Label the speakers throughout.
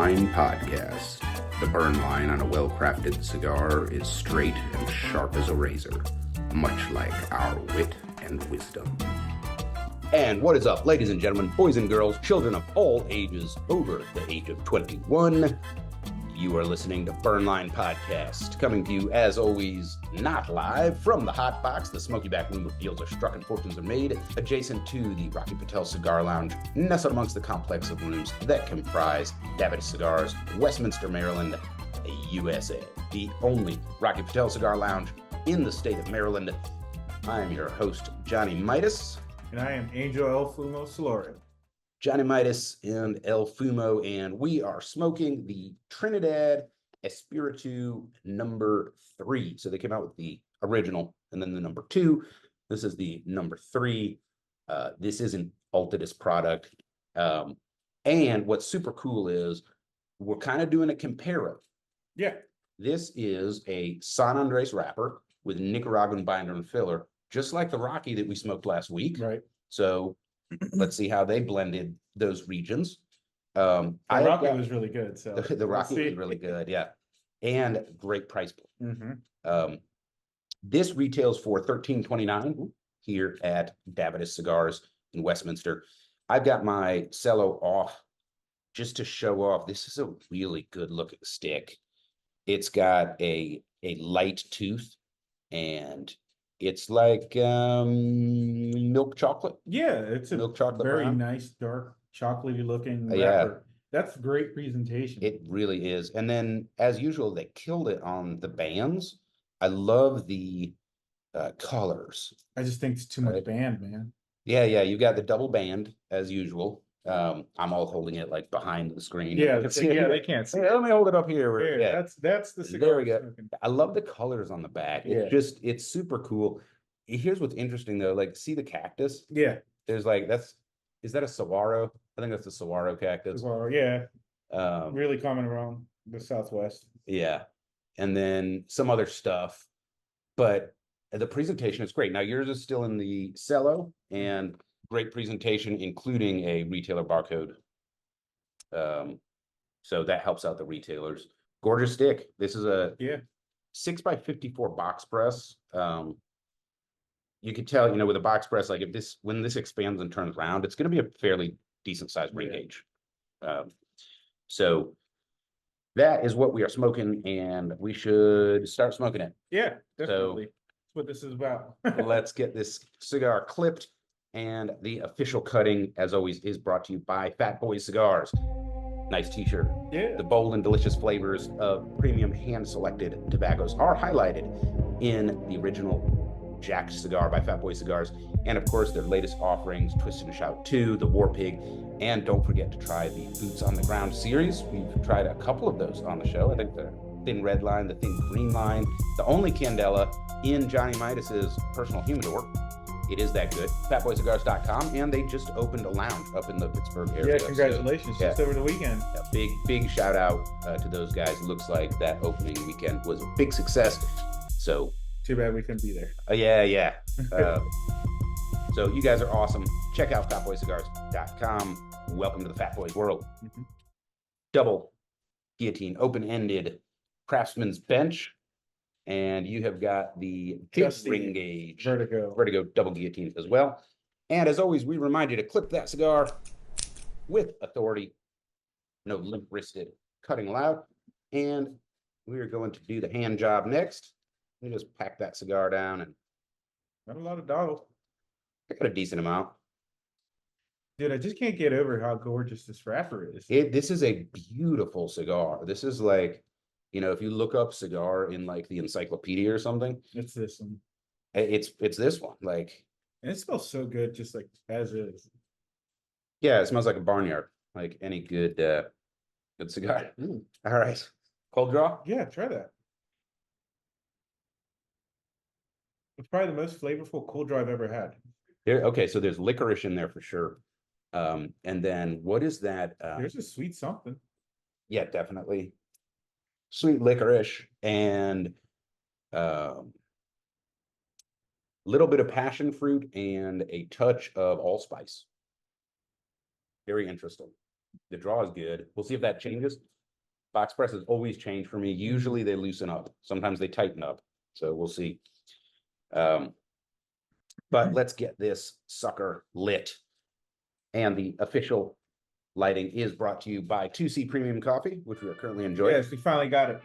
Speaker 1: Line Podcast. The burn line on a well-crafted cigar is straight and sharp as a razor, much like our wit and wisdom. And what is up, ladies and gentlemen, boys and girls, children of all ages over the age of 21? You are listening to Burn Line Podcast, coming to you, as always, not live from the Hot Box, the smoky back room where deals are struck and fortunes are made, adjacent to the Rocky Patel Cigar Lounge, nestled amongst the complex of rooms that comprise Altidas Cigars, Westminster, Maryland, USA. The only Rocky Patel Cigar Lounge in the state of Maryland. I am your host, Johnny Midas.
Speaker 2: And I am Angel El Fumo Solari.
Speaker 1: Johnny Midas and El Fumo, and we are smoking the Trinidad Espiritu number 3. So they came out with the original and then the number 2. This is the number 3. This is an Altidas product. And what's super cool is we're kind of doing a comparative.
Speaker 2: Yeah.
Speaker 1: This is a San Andres wrapper with Nicaraguan binder and filler, just like the Rocky that we smoked last week.
Speaker 2: Right.
Speaker 1: So let's see how they blended those regions.
Speaker 2: The Rocky was really good. So
Speaker 1: the Rocky was really good, yeah, and great price point.
Speaker 2: Mm-hmm.
Speaker 1: This retails for $13.29 here at Altidas Cigars in Westminster. I've got my cello off just to show off. This is a really good looking stick. It's got a light tooth, and it's like milk chocolate.
Speaker 2: Yeah, it's a
Speaker 1: milk chocolate
Speaker 2: very
Speaker 1: brown.
Speaker 2: nice, dark, chocolatey looking wrapper.
Speaker 1: Yeah.
Speaker 2: That's great presentation.
Speaker 1: It really is. And then, as usual, they killed it on the bands. I love the colors.
Speaker 2: I just think it's too much band, man.
Speaker 1: Yeah, you got the double band, as usual. I'm all holding it like behind the screen.
Speaker 2: Yeah, they can't see.
Speaker 1: Hey, let me hold it up here.
Speaker 2: Here,
Speaker 1: Yeah.
Speaker 2: that's the cigar.
Speaker 1: There we go. I love the colors on the back. It's it's super cool. Here's what's interesting though, like see the cactus?
Speaker 2: Yeah.
Speaker 1: There's like is that a saguaro? I think that's a saguaro cactus.
Speaker 2: Saguaro, yeah. Really common around the Southwest.
Speaker 1: Yeah. And then some other stuff. But the presentation is great. Now yours is still in the cello and great presentation, including a retailer barcode. So that helps out the retailers. Gorgeous stick. This is a 6x54 box press. You could tell, with a box press, like when this expands and turns around, it's going to be a fairly decent sized ring gauge. So that is what we are smoking, and we should start smoking it.
Speaker 2: Yeah, definitely. That's what this is about.
Speaker 1: Let's get this cigar clipped. And the official cutting, as always, is brought to you by Fat Boy Cigars. Nice t-shirt.
Speaker 2: Yeah.
Speaker 1: The bold and delicious flavors of premium hand-selected tobaccos are highlighted in the original Jacked cigar by Fat Boy Cigars. And of course, their latest offerings, Twist and Shout 2, the War Pig. And don't forget to try the Boots on the Ground series. We've tried a couple of those on the show. I think the Thin Red line, the Thin Green line, the only Candela in Johnny Midas's personal humidor. It is that good. FatBoyCigars.com, and they just opened a lounge up in the Pittsburgh area.
Speaker 2: Yeah, congratulations. Just over the weekend.
Speaker 1: Yeah, big shout out to those guys. Looks like that opening weekend was a big success. So
Speaker 2: too bad we couldn't be there.
Speaker 1: Yeah. So you guys are awesome. Check out FatBoyCigars.com. Welcome to the Fat Boys world. Mm-hmm. Double guillotine, open-ended craftsman's bench. And you have got the ring gauge Vertigo double guillotine as well. And as always, we remind you to clip that cigar with authority. No limp-wristed cutting allowed. And we are going to do the hand job next. We just pack that cigar down, and
Speaker 2: not a lot of dough.
Speaker 1: I got a decent amount.
Speaker 2: Dude, I just can't get over how gorgeous this wrapper is.
Speaker 1: This is a beautiful cigar. This is like, if you look up cigar in like the encyclopedia or something,
Speaker 2: it's this one.
Speaker 1: It's this one. Like,
Speaker 2: and it smells so good, just like as is.
Speaker 1: Yeah, it smells like a barnyard, like any good cigar. All right, cold draw.
Speaker 2: Yeah, try that. It's probably the most flavorful cold draw I've ever had.
Speaker 1: Okay, so there's licorice in there for sure. And then what is that?
Speaker 2: There's a sweet something.
Speaker 1: Yeah, definitely. Sweet licorice and little bit of passion fruit and a touch of allspice. Very interesting. The draw is good. We'll see if that changes. Box presses always change for me. Usually they loosen up. Sometimes they tighten up. So we'll see. But let's get this sucker lit. And the official lighting is brought to you by 2C Premium Coffee, which we are currently enjoying.
Speaker 2: Yes, we finally got it.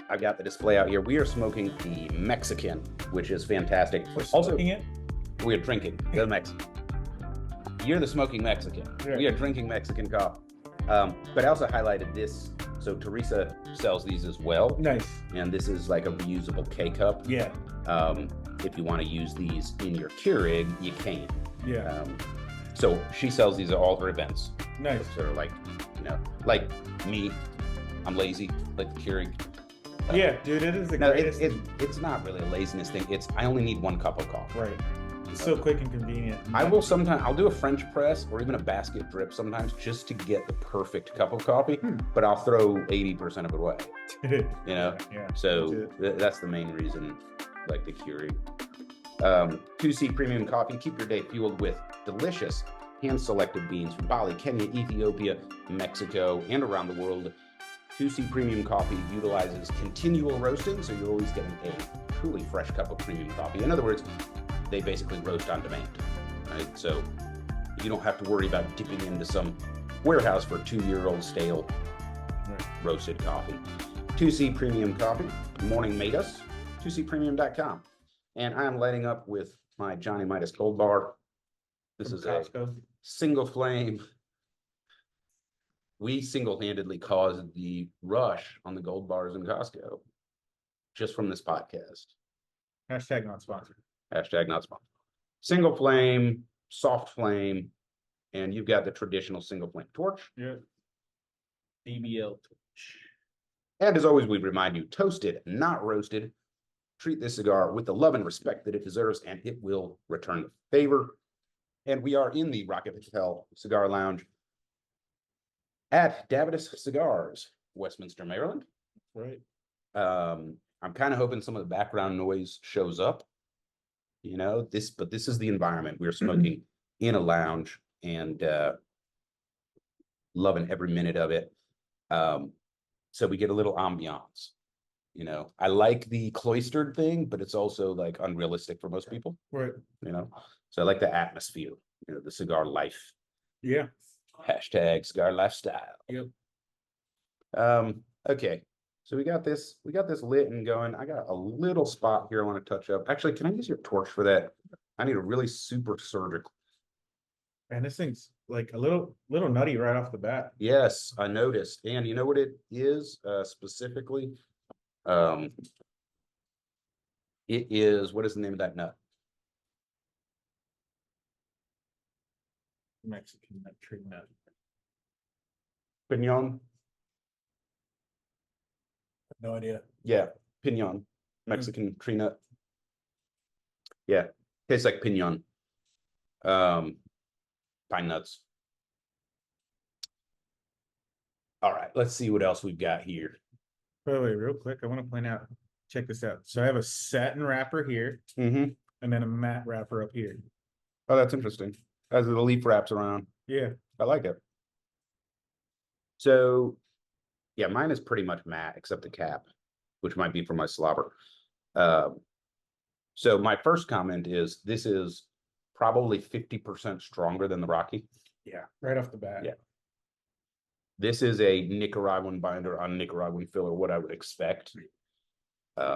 Speaker 1: I've got the display out here. We are smoking the Mexican, which is fantastic.
Speaker 2: We're
Speaker 1: Also,
Speaker 2: smoking it.
Speaker 1: we are drinking the Mexican. You're the smoking Mexican.
Speaker 2: Yeah.
Speaker 1: We are drinking Mexican coffee. But I also highlighted this. So Teresa sells these as well.
Speaker 2: Nice.
Speaker 1: And this is like a reusable K-cup.
Speaker 2: Yeah.
Speaker 1: If you want to use these in your Keurig, you can.
Speaker 2: Yeah.
Speaker 1: So she sells these at all her events.
Speaker 2: Nice.
Speaker 1: Sort of like, you know, like me, I'm lazy, like the Keurig.
Speaker 2: Yeah, dude, it is the
Speaker 1: No,
Speaker 2: greatest.
Speaker 1: it's not really a laziness thing. It's I only need one cup of coffee.
Speaker 2: Right. It's so quick and convenient.
Speaker 1: I will sometimes, I'll do a French press or even a basket drip sometimes just to get the perfect cup of coffee, but I'll throw 80% of it away, you know?
Speaker 2: Yeah.
Speaker 1: So that's the main reason, like the Keurig. 2C Premium Coffee, keep your day fueled with delicious hand-selected beans from Bali, Kenya, Ethiopia, Mexico, and around the world. 2C Premium Coffee utilizes continual roasting, so you're always getting a truly fresh cup of premium coffee. In other words, they basically roast on demand, right? So you don't have to worry about dipping into some warehouse for 2-year-old stale roasted coffee. 2C Premium Coffee, morning made us, 2cpremium.com. And I'm lighting up with my Johnny Midas Gold Bar. This is a single flame. We single-handedly caused the rush on the gold bars in Costco just from this podcast.
Speaker 2: Hashtag not sponsored.
Speaker 1: Hashtag not sponsored. Single flame, soft flame, and you've got the traditional single flame torch.
Speaker 2: Yeah. DBL torch.
Speaker 1: And as always, we remind you, toasted, not roasted. Treat this cigar with the love and respect that it deserves, and it will return the favor. And we are in the Rocket Hotel Cigar Lounge at Davidas Cigars, Westminster, Maryland.
Speaker 2: Right.
Speaker 1: I'm kind of hoping some of the background noise shows up. You know, but this is the environment. We're smoking in a lounge and loving every minute of it. So we get a little ambiance. You know, I like the cloistered thing, but it's also like unrealistic for most people.
Speaker 2: Right.
Speaker 1: You know, so I like the atmosphere, you know, the cigar life.
Speaker 2: Yeah.
Speaker 1: Hashtag cigar lifestyle.
Speaker 2: Yep.
Speaker 1: Okay. So we got this lit and going. I got a little spot here I want to touch up. Actually, can I use your torch for that? I need a really super surgical.
Speaker 2: And this thing's like a little nutty right off the bat.
Speaker 1: Yes, I noticed. And you know what it is specifically? It is, what is the name of that nut?
Speaker 2: Mexican nut, tree nut.
Speaker 1: Pinon.
Speaker 2: No idea.
Speaker 1: Yeah, pinon, Mexican tree nut. Yeah, tastes like pinon. Pine nuts. All right, let's see what else we've got here.
Speaker 2: By the way, real quick, I want to point out, check this out. So I have a satin wrapper here, and then a matte wrapper up here.
Speaker 1: Oh, that's interesting. As the leaf wraps around.
Speaker 2: Yeah.
Speaker 1: I like it. So, yeah, mine is pretty much matte, except the cap, which might be for my slobber. So my first comment is this is probably 50% stronger than the Rocky.
Speaker 2: Yeah, right off the bat.
Speaker 1: Yeah. This is a Nicaraguan binder on Nicaraguan filler, what I would expect.
Speaker 2: This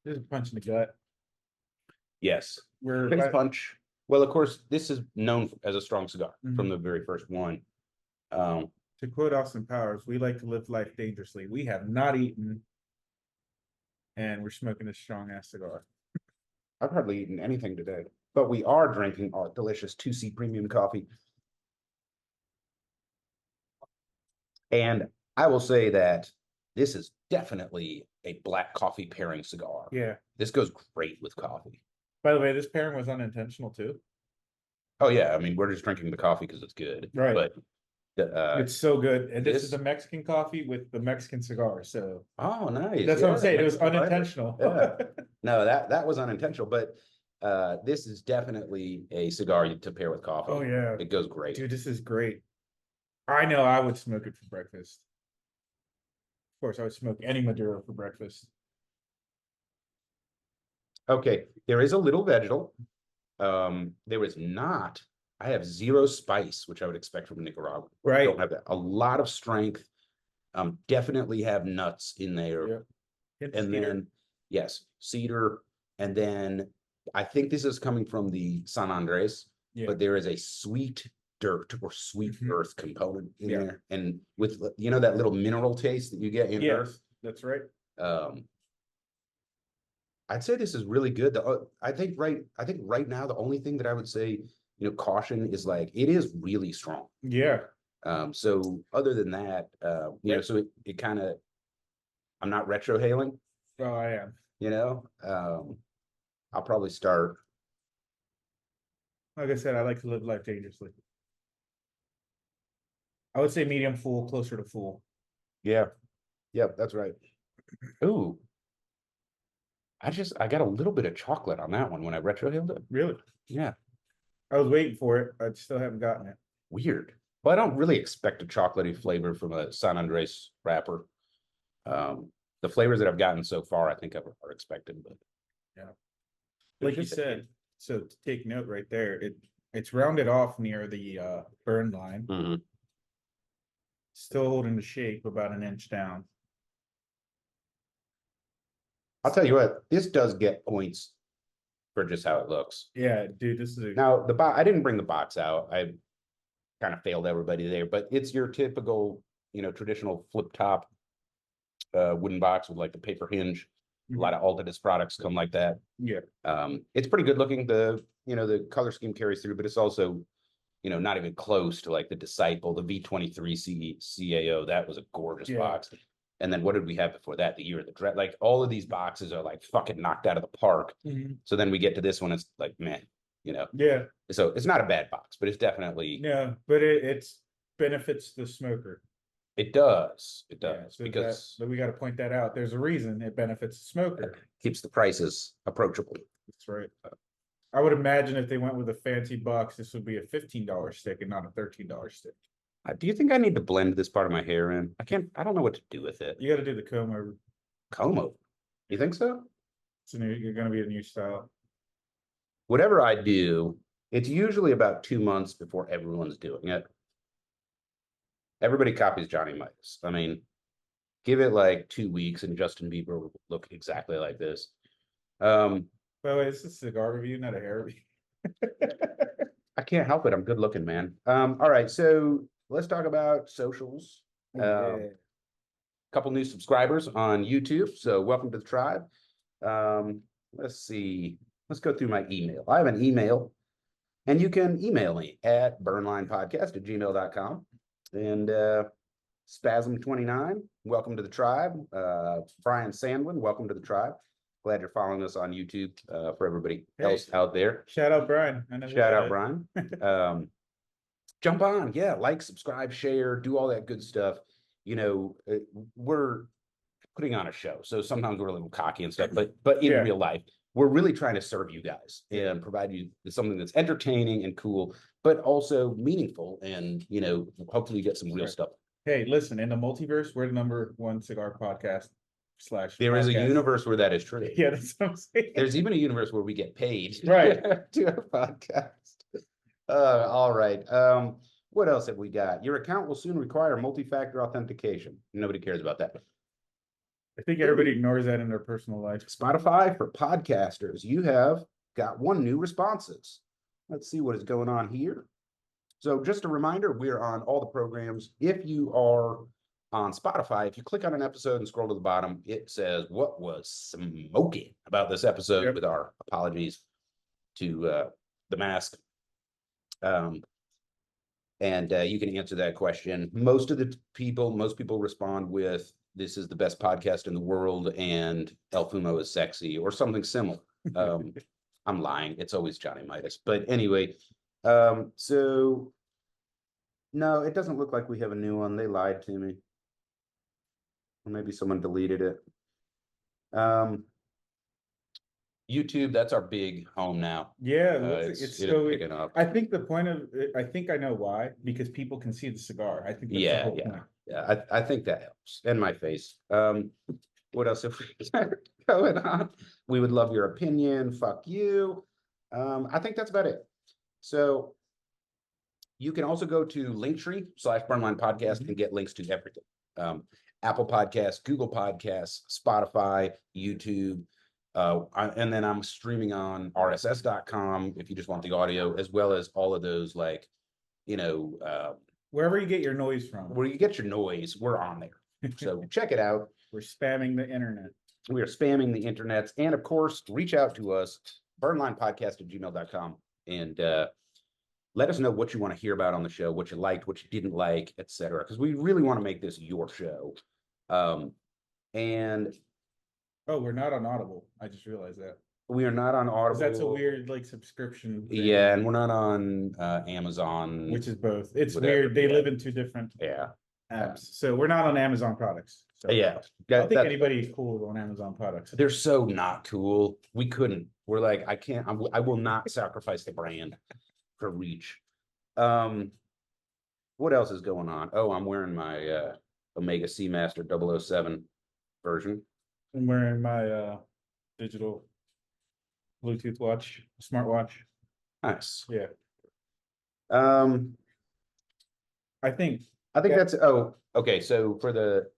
Speaker 2: is a punch in the gut.
Speaker 1: Yes.
Speaker 2: We're
Speaker 1: Face punch. Well, of course, this is known as a strong cigar from the very first one.
Speaker 2: To quote Austin Powers, we like to live life dangerously. We have not eaten, and we're smoking a strong ass cigar.
Speaker 1: I've hardly eaten anything today, but we are drinking our delicious 2C Premium Coffee. And I will say that this is definitely a black coffee pairing cigar.
Speaker 2: Yeah.
Speaker 1: This goes great with coffee.
Speaker 2: By the way, this pairing was unintentional too.
Speaker 1: Oh yeah, I mean, we're just drinking the coffee because it's good.
Speaker 2: Right.
Speaker 1: But
Speaker 2: it's so good. And this
Speaker 1: this-
Speaker 2: is a Mexican coffee with the Mexican cigar. So
Speaker 1: oh, nice.
Speaker 2: that's what I'm saying. It was
Speaker 1: Mexican flavor.
Speaker 2: unintentional.
Speaker 1: Yeah. No, that was unintentional, but this is definitely a cigar to pair with coffee.
Speaker 2: Oh yeah.
Speaker 1: It goes great.
Speaker 2: Dude, this is great. I know I would smoke it for breakfast. course, I would smoke any Maduro for breakfast.
Speaker 1: Okay, there is a little vegetal. There is not. I have zero spice, which I would expect from Nicaragua.
Speaker 2: Right.
Speaker 1: Don't have that. A lot of strength. Definitely have nuts in there.
Speaker 2: Yep. It's
Speaker 1: And
Speaker 2: cedar.
Speaker 1: then, yes, cedar. And then I think this is coming from the San Andres,
Speaker 2: Yeah.
Speaker 1: but there is a sweet dirt or sweet earth component in
Speaker 2: Yeah.
Speaker 1: there. And with, you know, that little mineral taste that you get in earth.
Speaker 2: That's right.
Speaker 1: I'd say this is really good. I think right now, the only thing that I would say, you know, caution is like, it is really strong.
Speaker 2: Yeah.
Speaker 1: So other than that, you know, so it kind of, I'm not retrohaling,
Speaker 2: Oh, I am.
Speaker 1: you know, I'll probably start.
Speaker 2: Like I said, I like to live life dangerously. I would say medium full, closer to full.
Speaker 1: Yeah. Yep, that's right. Ooh. I got a little bit of chocolate on that one when I retrohaled it.
Speaker 2: Really?
Speaker 1: Yeah.
Speaker 2: I was waiting for it. I still haven't gotten it.
Speaker 1: Weird. Well, I don't really expect a chocolatey flavor from a San Andres wrapper. The flavors that I've gotten so far, I think are expected, but
Speaker 2: yeah. Like you said, so to take note right there, it's rounded off near the burn line.
Speaker 1: Mm-hmm.
Speaker 2: Still holding the shape about an inch down.
Speaker 1: I'll tell you what, this does get points for just how it looks.
Speaker 2: Yeah, dude, this is
Speaker 1: now the box. I didn't bring the box out. I kind of failed everybody there, but it's your typical, you know, traditional flip top wooden box with like the paper hinge. A lot of Altidas products come like that.
Speaker 2: Yeah.
Speaker 1: It's pretty good looking. The, you know, the color scheme carries through, but it's also, you know, not even close to like the Disciple, the V23 CAO. That was a gorgeous box. And then what did we have before that? The Year of the Dread. Like all of these boxes are like fucking knocked out of the park. So then we get to this one, it's like, man, you know.
Speaker 2: Yeah.
Speaker 1: So it's not a bad box, but it's definitely.
Speaker 2: Yeah, but it's benefits the smoker.
Speaker 1: It does. It does.
Speaker 2: Yeah, so
Speaker 1: because
Speaker 2: we got to point that out. There's a reason it benefits the smoker.
Speaker 1: Keeps the prices approachable.
Speaker 2: That's right. I would imagine if they went with a fancy box, this would be a $15 stick and not a $13 stick.
Speaker 1: Do you think I need to blend this part of my hair in? I don't know what to do with it.
Speaker 2: You got to do the comb over.
Speaker 1: Comb over? You think so?
Speaker 2: You're going to be a new style.
Speaker 1: Whatever I do, it's usually about 2 months before everyone's doing it. Everybody copies Johnny Midas. I mean, give it like 2 weeks and Justin Bieber will look exactly like this.
Speaker 2: By the way, this is a cigar review, not a hair review.
Speaker 1: I can't help it. I'm good looking, man. All right, so let's talk about socials. Couple new subscribers on YouTube, so welcome to the tribe. Let's see. Let's go through my email. I have an email, and you can email me at burnlinepodcast@gmail.com. And Spasm29, welcome to the tribe. Brian Sandwin, welcome to the tribe. Glad you're following us on YouTube. For everybody else out there,
Speaker 2: shout out Brian.
Speaker 1: Shout out Brian. Jump on, yeah, like, subscribe, share, do all that good stuff. You know, we're putting on a show, so sometimes we're a little cocky and stuff, but in real life, we're really trying to serve you guys and provide you with something that's entertaining and cool, but also meaningful, and, you know, hopefully you get some real stuff.
Speaker 2: Hey, listen, in the multiverse, we're the #1 cigar podcast /
Speaker 1: There is a universe where that is true.
Speaker 2: Yeah, that's what I'm saying.
Speaker 1: There's even a universe where we get paid
Speaker 2: right
Speaker 1: to our podcast. All right. What else have we got? Your account will soon require multi-factor authentication. Nobody cares about that.
Speaker 2: I think everybody ignores that in their personal life.
Speaker 1: Spotify for podcasters. You have got 1 new responses. Let's see what is going on here. So just a reminder, we're on all the programs. If you are on Spotify, if you click on an episode and scroll to the bottom, it says what was smoking about this episode, with our apologies to the mask. And you can answer that question. Most people respond with, this is the best podcast in the world and El Fumo is sexy or something similar. I'm lying. It's always Johnny Midas. But anyway, so no, it doesn't look like we have a new one. They lied to me. Or maybe someone deleted it. YouTube, that's our big home now.
Speaker 2: Yeah, it's still
Speaker 1: picking up.
Speaker 2: I think the point of it, I think I know why, because people can see the cigar. I think that's the whole point.
Speaker 1: Yeah, I think that helps. And my face. What else have we got going on? We would love your opinion. Fuck you. I think that's about it. So you can also go to Linktree/Burnline Podcast and get links to everything. Apple Podcasts, Google Podcasts, Spotify, YouTube. And then I'm streaming on RSS.com if you just want the audio, as well as all of those, like,
Speaker 2: Wherever you get your noise from.
Speaker 1: where you get your noise, we're on there. So check it out.
Speaker 2: We're spamming the internet.
Speaker 1: We are spamming the internets. And of course, reach out to us, burnlinepodcast@gmail.com. And let us know what you want to hear about on the show, what you liked, what you didn't like, etc. Because we really want to make this your show. And
Speaker 2: we're not on Audible. I just realized that.
Speaker 1: We are not on Audible.
Speaker 2: That's a weird like subscription thing.
Speaker 1: Yeah, and we're not on Amazon.
Speaker 2: Which is both. It's
Speaker 1: whatever.
Speaker 2: weird. They live in two different apps. So we're not on Amazon products. So
Speaker 1: Yeah.
Speaker 2: I don't think anybody's cool on Amazon products.
Speaker 1: They're so not cool. We couldn't. We're like, I will not sacrifice the brand for reach. What else is going on? Oh, I'm wearing my Omega Seamaster 007 version.
Speaker 2: I'm wearing my digital Bluetooth watch, smartwatch.
Speaker 1: Nice.
Speaker 2: Yeah. I think
Speaker 1: that's okay. So for the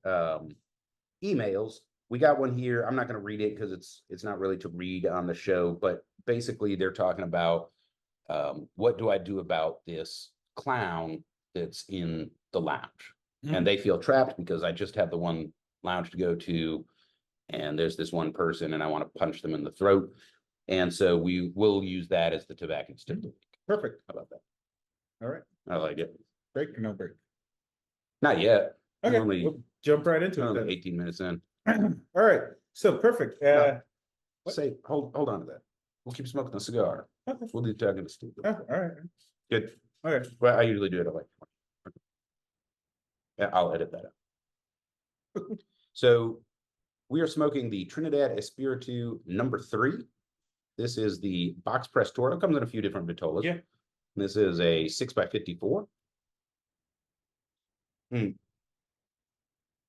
Speaker 1: emails, we got one here. I'm not going to read it because it's not really to read on the show, but basically they're talking about what do I do about this clown that's in the lounge? And they feel trapped because I just have the one lounge to go to, and there's this one person and I want to punch them in the throat. And so we will use that as the tobacco stick.
Speaker 2: Perfect.
Speaker 1: How about that?
Speaker 2: All right.
Speaker 1: I like it.
Speaker 2: Break or no break?
Speaker 1: Not yet.
Speaker 2: Okay.
Speaker 1: Only,
Speaker 2: we'll jump right into it.
Speaker 1: 18 minutes in.
Speaker 2: All right. So perfect.
Speaker 1: Say, hold on to that. We'll keep smoking the cigar.
Speaker 2: Okay.
Speaker 1: We'll do talking to Steve.
Speaker 2: All right.
Speaker 1: Good.
Speaker 2: Okay.
Speaker 1: Well, I usually do it at like. Yeah, I'll edit that out. So we are smoking the Trinidad Espiritu #3. This is the box press Toro. It comes in a few different vitolas.
Speaker 2: Yeah.
Speaker 1: This is a 6x54.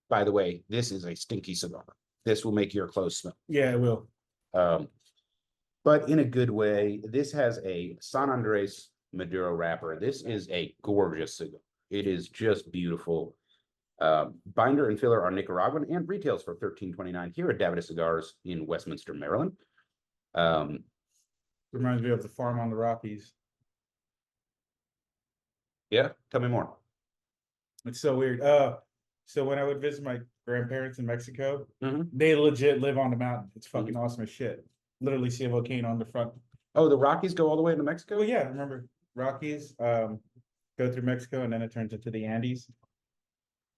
Speaker 1: By the way, this is a stinky cigar. This will make your clothes smell.
Speaker 2: Yeah, it will.
Speaker 1: But in a good way. This has a San Andres Maduro wrapper. This is a gorgeous cigar. It is just beautiful. Binder and filler are Nicaraguan and retails for $13.29 here at Davidoff Cigars in Westminster, Maryland.
Speaker 2: Reminds me of the farm on the Rockies.
Speaker 1: Yeah, tell me more.
Speaker 2: It's so weird. So when I would visit my grandparents in Mexico,
Speaker 1: Mhm.
Speaker 2: they legit live on the mountain. It's fucking awesome as shit. Literally see a volcano on the front.
Speaker 1: Oh, the Rockies go all the way into Mexico?
Speaker 2: Oh yeah, remember Rockies go through Mexico and then it turns into the Andes.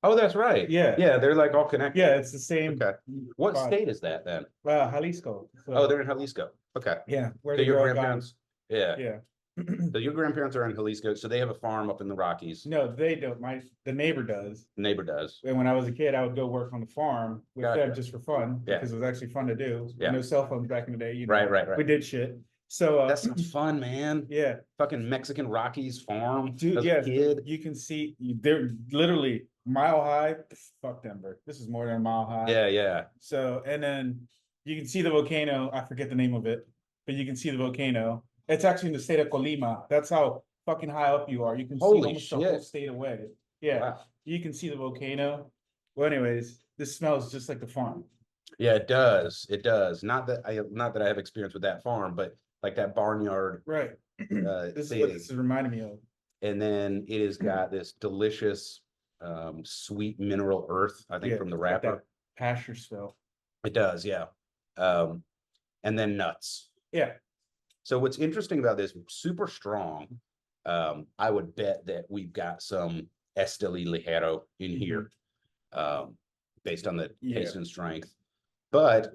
Speaker 1: Oh, that's right.
Speaker 2: Yeah.
Speaker 1: Yeah, they're like all connected.
Speaker 2: Yeah, it's the same.
Speaker 1: Okay. What
Speaker 2: spot.
Speaker 1: state is that then?
Speaker 2: Jalisco. So,
Speaker 1: Oh, they're in Jalisco. Okay.
Speaker 2: yeah. Where
Speaker 1: So
Speaker 2: the
Speaker 1: your
Speaker 2: girl got-
Speaker 1: grandparents, yeah.
Speaker 2: Yeah.
Speaker 1: So your grandparents are in Jalisco, so they have a farm up in the Rockies.
Speaker 2: No, they don't. The neighbor does.
Speaker 1: The neighbor does.
Speaker 2: And when I was a kid, I would go work on the farm with
Speaker 1: Gotcha.
Speaker 2: them just for fun,
Speaker 1: Yeah.
Speaker 2: because it was actually fun to do.
Speaker 1: Yeah.
Speaker 2: No cell phones back in the day, you know.
Speaker 1: Right.
Speaker 2: We did shit. So
Speaker 1: That sounds fun, man.
Speaker 2: yeah,
Speaker 1: Fucking Mexican Rockies farm.
Speaker 2: dude,
Speaker 1: as a
Speaker 2: yeah,
Speaker 1: kid.
Speaker 2: you can see they're literally mile high. Fuck Denver. This is more than a mile high.
Speaker 1: Yeah.
Speaker 2: So, and then you can see the volcano. I forget the name of it, but you can see the volcano. It's actually in the state of Colima. That's how fucking high up you are. You can see
Speaker 1: Holy
Speaker 2: almost the whole
Speaker 1: shit.
Speaker 2: state away. Yeah,
Speaker 1: Wow.
Speaker 2: you can see the volcano. Well, anyways, this smells just like the farm.
Speaker 1: Yeah, it does. It does. Not that I have experience with that farm, but like that barnyard.
Speaker 2: Right. This is what this is reminding me of.
Speaker 1: And then it has got this delicious sweet mineral earth, I think,
Speaker 2: Yeah,
Speaker 1: from the
Speaker 2: it's got that
Speaker 1: wrapper.
Speaker 2: pasture smell.
Speaker 1: It does, yeah. And then nuts.
Speaker 2: Yeah.
Speaker 1: So what's interesting about this, super strong. I would bet that we've got some Esteli Ligero in here, based on the taste and strength. But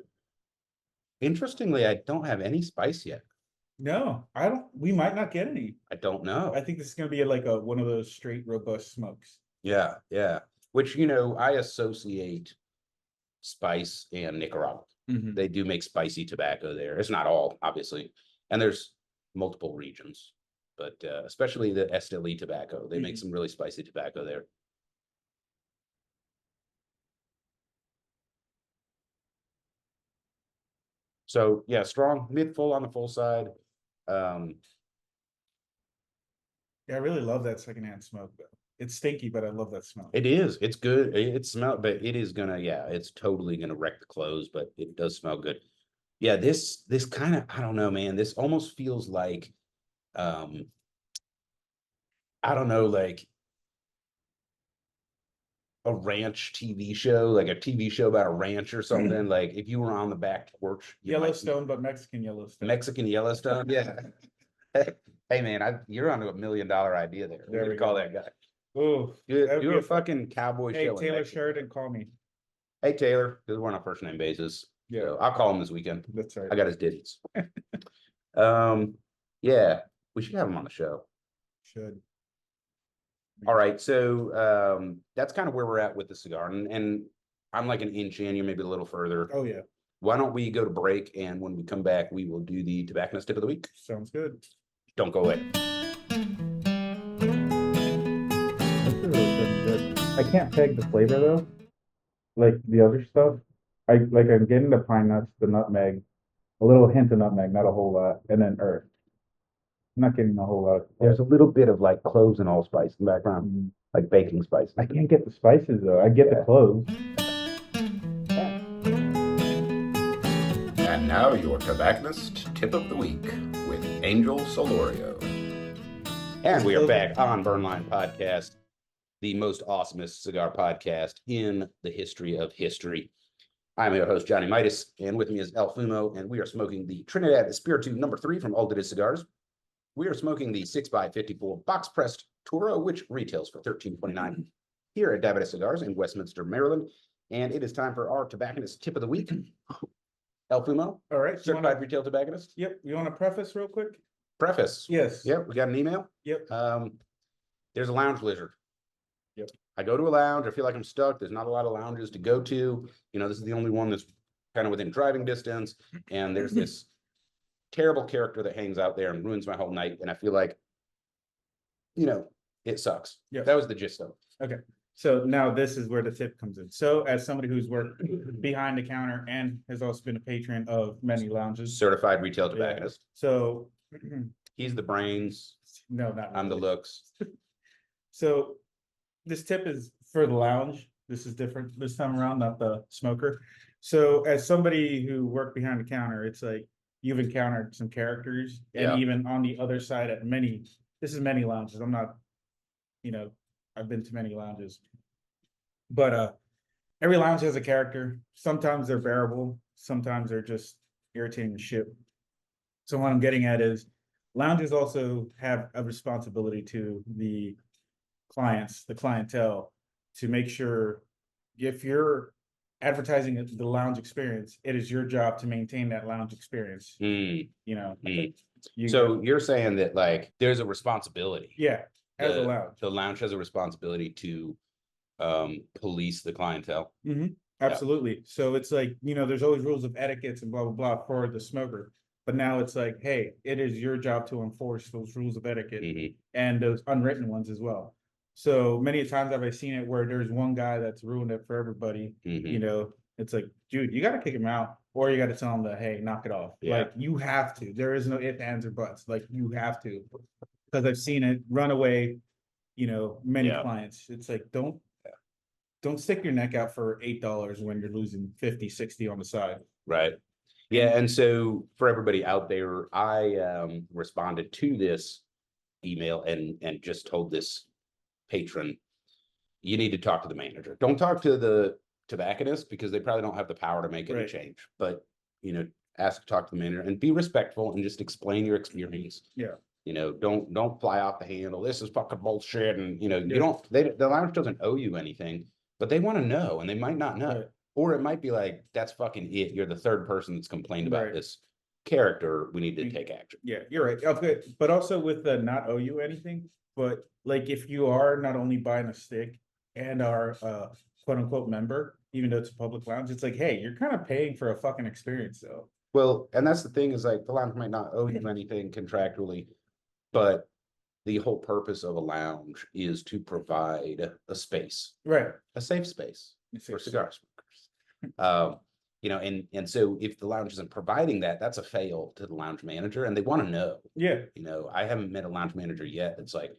Speaker 1: interestingly, I don't have any spice yet.
Speaker 2: No, I don't. We might not get any.
Speaker 1: I don't know.
Speaker 2: I think this is gonna be like one of those straight robust smokes.
Speaker 1: Yeah. Which, I associate spice and Nicaragua. They do make spicy tobacco there. It's not all, obviously. And there's multiple regions, but especially the Esteli tobacco. They make some really spicy tobacco there. So yeah, strong, mid full on the full side.
Speaker 2: Yeah, I really love that secondhand smoke though. It's stinky, but I love that smell.
Speaker 1: It is. It's good. It smells, but it is gonna, yeah, it's totally gonna wreck the clothes, but it does smell good. Yeah, this kind of, I don't know, man. This almost feels like, I don't know, like a ranch TV show, like a TV show about a ranch or something. Like if you were on the back porch,
Speaker 2: Yellowstone, but Mexican Yellowstone.
Speaker 1: Mexican Yellowstone. Yeah. Hey man, you're onto $1 million idea there. We're gonna call that guy.
Speaker 2: Oh,
Speaker 1: Do a fucking cowboy
Speaker 2: hey,
Speaker 1: show.
Speaker 2: Hey, Taylor Sheridan, call me.
Speaker 1: Hey Taylor, because we're on a first name basis. Yeah, so I'll call him this weekend.
Speaker 2: That's right.
Speaker 1: I got his digits. Yeah, we should have him on the show.
Speaker 2: Should.
Speaker 1: All right, so that's kind of where we're at with the cigar, and I'm like an inch in, you're maybe a little further.
Speaker 2: Oh yeah.
Speaker 1: Why don't we go to break, and when we come back, we will do the tobacconist tip of the week.
Speaker 2: Sounds good.
Speaker 1: Don't go away.
Speaker 2: I can't peg the flavor though, like the other stuff. I'm getting the pine nuts, the nutmeg, a little hint of nutmeg, not a whole lot, and then earth. I'm not getting a whole lot.
Speaker 1: There's a little bit of like cloves and allspice in the background, like baking spice.
Speaker 2: I can't get the spices though. I get the cloves.
Speaker 1: And now your tobacconist tip of the week with Angel Solorio. And we are back on Burnline Podcast, the most awesomest cigar podcast in the history of history. I'm your host, Johnny Midas, and with me is El Fumo, and we are smoking the Trinidad Espiritu number 3 from Altidas Cigars. We are smoking the 6x54 box-pressed Toro, which retails for $13.29 here at Davidoff Cigars in Westminster, Maryland. And it is time for our tobacconist tip of the week. El Fumo.
Speaker 2: All right.
Speaker 1: Certified retail tobacconist.
Speaker 2: Yep. You want to preface real quick?
Speaker 1: Preface.
Speaker 2: Yes.
Speaker 1: Yep. We got an email.
Speaker 2: Yep.
Speaker 1: There's a lounge lizard.
Speaker 2: Yep.
Speaker 1: I go to a lounge. I feel like I'm stuck. There's not a lot of lounges to go to. You know, this is the only one that's kind of within driving distance. And there's this terrible character that hangs out there and ruins my whole night. And I feel like, you know, it sucks.
Speaker 2: Yeah.
Speaker 1: That was the gist of it.
Speaker 2: Okay. So now this is where the tip comes in. So as somebody who's worked behind the counter and has also been a patron of many lounges.
Speaker 1: Certified retail tobacconist.
Speaker 2: Yeah. So
Speaker 1: he's the brains.
Speaker 2: No, not
Speaker 1: I'm
Speaker 2: really.
Speaker 1: the looks.
Speaker 2: So this tip is for the lounge. This is different this time around, not the smoker. So as somebody who worked behind the counter, it's like you've encountered some characters, and even on the other side at this is many lounges. I'm not, you know, I've been to many lounges, but every lounge has a character. Sometimes they're bearable, sometimes they're just irritating the shit. So what I'm getting at is lounges also have a responsibility to the clients, the clientele, to make sure if you're advertising the lounge experience, it is your job to maintain that lounge experience. You know,
Speaker 1: you're saying that like there's a responsibility.
Speaker 2: Yeah, as a lounge.
Speaker 1: The lounge has a responsibility to police the clientele.
Speaker 2: Absolutely. Yeah. So it's like, you know, there's always rules of etiquette and blah blah blah for the smoker. But now it's like, hey, it is your job to enforce those rules of etiquette and those unwritten ones as well. So many times have I seen it where there's one guy that's ruined it for everybody. You know, it's like, dude, you got to kick him out, or you got to tell him that, hey, knock it off. Yeah. Like you have to. There is no ifs, ands, or buts. Like you have to, because I've seen it run away. You know, many clients. It's like don't stick your neck out for $8 when you're losing 50, 60 on the side.
Speaker 1: Right. Yeah, and so for everybody out there, I responded to this email and just told this patron, you need to talk to the manager. Don't talk to the tobacconist because they probably don't have the power to make any change. But, you know, ask to talk to the manager and be respectful and just explain your experience.
Speaker 2: Yeah.
Speaker 1: You know, don't fly off the handle. This is fucking bullshit. And, you know, the lounge doesn't owe you anything, but they want to know and they might not know. Right. Or it might be like, that's fucking it. You're the third person that's complained about this character. We need to take action.
Speaker 2: Yeah, you're right. Okay. But also with the not owe you anything, but like if you are not only buying a stick and are a quote unquote member, even though it's a public lounge, it's like, hey, you're kind of paying for a fucking experience though.
Speaker 1: Well, and that's the thing is like the lounge might not owe you anything contractually, but the whole purpose of a lounge is to provide a space.
Speaker 2: Right.
Speaker 1: A safe space for cigar smokers. You know, and so if the lounge isn't providing that, that's a fail to the lounge manager, and they want to know.
Speaker 2: Yeah.
Speaker 1: You know, I haven't met a lounge manager yet that's like,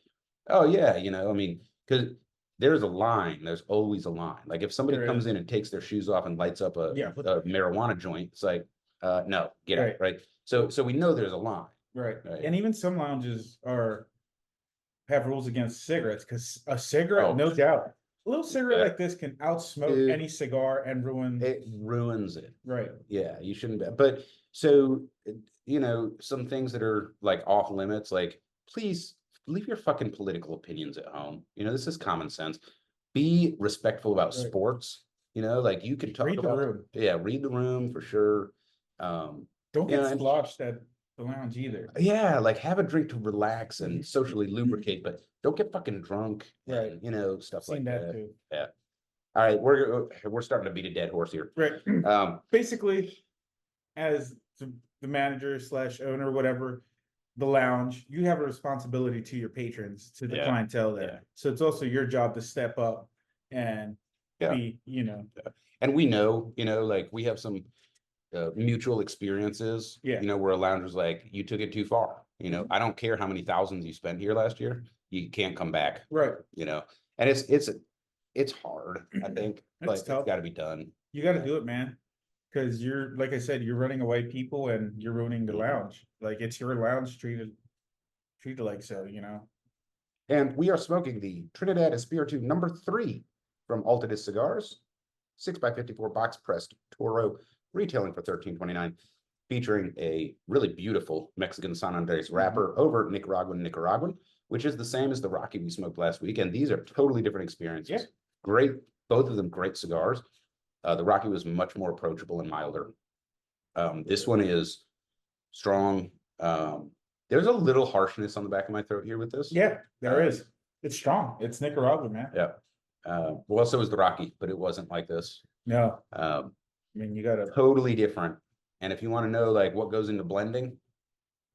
Speaker 1: oh yeah, you know, I mean, because there's a line, there's always a line. Like if somebody
Speaker 2: There
Speaker 1: comes
Speaker 2: is.
Speaker 1: in and takes their shoes off and lights up a
Speaker 2: Yeah.
Speaker 1: marijuana joint, it's like, no, get
Speaker 2: Right.
Speaker 1: out, right? So we know there's a line.
Speaker 2: Right.
Speaker 1: Right.
Speaker 2: And even some lounges have rules against cigarettes, because a cigarette,
Speaker 1: Oh.
Speaker 2: no doubt, a little cigarette
Speaker 1: Yeah.
Speaker 2: like this can outsmoke
Speaker 1: Dude.
Speaker 2: any cigar and ruin.
Speaker 1: It ruins it.
Speaker 2: Right.
Speaker 1: Yeah, you shouldn't be. But so, you know, some things that are like off limits, like please leave your fucking political opinions at home. You know, this is common sense. Be respectful about
Speaker 2: Right.
Speaker 1: sports. You know, like you can talk
Speaker 2: Read the
Speaker 1: about,
Speaker 2: room.
Speaker 1: yeah, read the room for sure.
Speaker 2: Don't
Speaker 1: you
Speaker 2: get
Speaker 1: know, and-
Speaker 2: sloshed at the lounge either.
Speaker 1: Yeah, like have a drink to relax and
Speaker 2: Mhm.
Speaker 1: socially lubricate, but don't get fucking drunk.
Speaker 2: Right.
Speaker 1: And, you know, stuff
Speaker 2: Seen
Speaker 1: like
Speaker 2: that
Speaker 1: that.
Speaker 2: too.
Speaker 1: Yeah. All right, we're starting to beat a dead horse here.
Speaker 2: Right.
Speaker 1: Um,
Speaker 2: Basically, as the manager slash owner, whatever, the lounge, you have a responsibility to your patrons, to the
Speaker 1: Yeah.
Speaker 2: clientele there.
Speaker 1: Yeah.
Speaker 2: So it's also your job to step up and
Speaker 1: Yeah.
Speaker 2: be, you know,
Speaker 1: And we know, you know, like we have some mutual experiences,
Speaker 2: Yeah.
Speaker 1: you know, where a lounger's like, you took it too far. You know, I don't care how many thousands you spent here last year, you can't come back,
Speaker 2: right.
Speaker 1: you know, and it's hard, I think, but it's
Speaker 2: tough.
Speaker 1: got to be done.
Speaker 2: You got to do it, man. Because you're, like I said, you're running away people and you're ruining the
Speaker 1: Mhm.
Speaker 2: lounge. Like it's your lounge, treated like so, you know.
Speaker 1: And we are smoking the Trinidad Espiritu #3 from Altidas Cigars, 6x54 box pressed Toro, retailing for $13.29, featuring a really beautiful Mexican San Andres wrapper over Nicaraguan, which is the same as the Rocky we smoked last week. And these are totally different experiences.
Speaker 2: Yeah.
Speaker 1: Great, both of them great cigars. The Rocky was much more approachable and milder. This one is strong. There's a little harshness on the back of my throat here with this.
Speaker 2: Yeah, there is. It's strong. It's Nicaraguan, man.
Speaker 1: Yeah. Well, so was the Rocky, but it wasn't like this.
Speaker 2: No,
Speaker 1: I
Speaker 2: mean, you gotta.
Speaker 1: Totally different. And if you want to know like what goes into blending,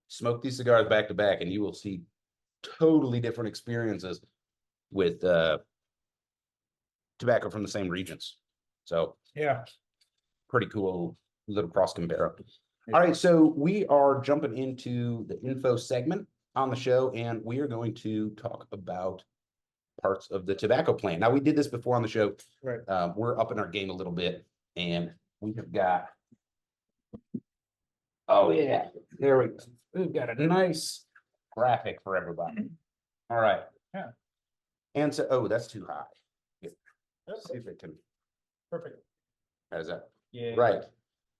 Speaker 1: smoke these cigars back to back and you will see totally different experiences with tobacco from the same regions. So
Speaker 2: Yeah.
Speaker 1: pretty cool little cross compare. All right, so we are jumping into the info segment on the show, and we are going to talk about parts of the tobacco plant. Now, we did this before on the show.
Speaker 2: Right.
Speaker 1: We're upping our game a little bit, and we have got, oh yeah, there we go. We've got a nice graphic for everybody. All right.
Speaker 2: Yeah.
Speaker 1: And so, oh, that's too high. Let's see if it can,
Speaker 2: Perfect.
Speaker 1: how's that?
Speaker 2: Yeah.
Speaker 1: Right.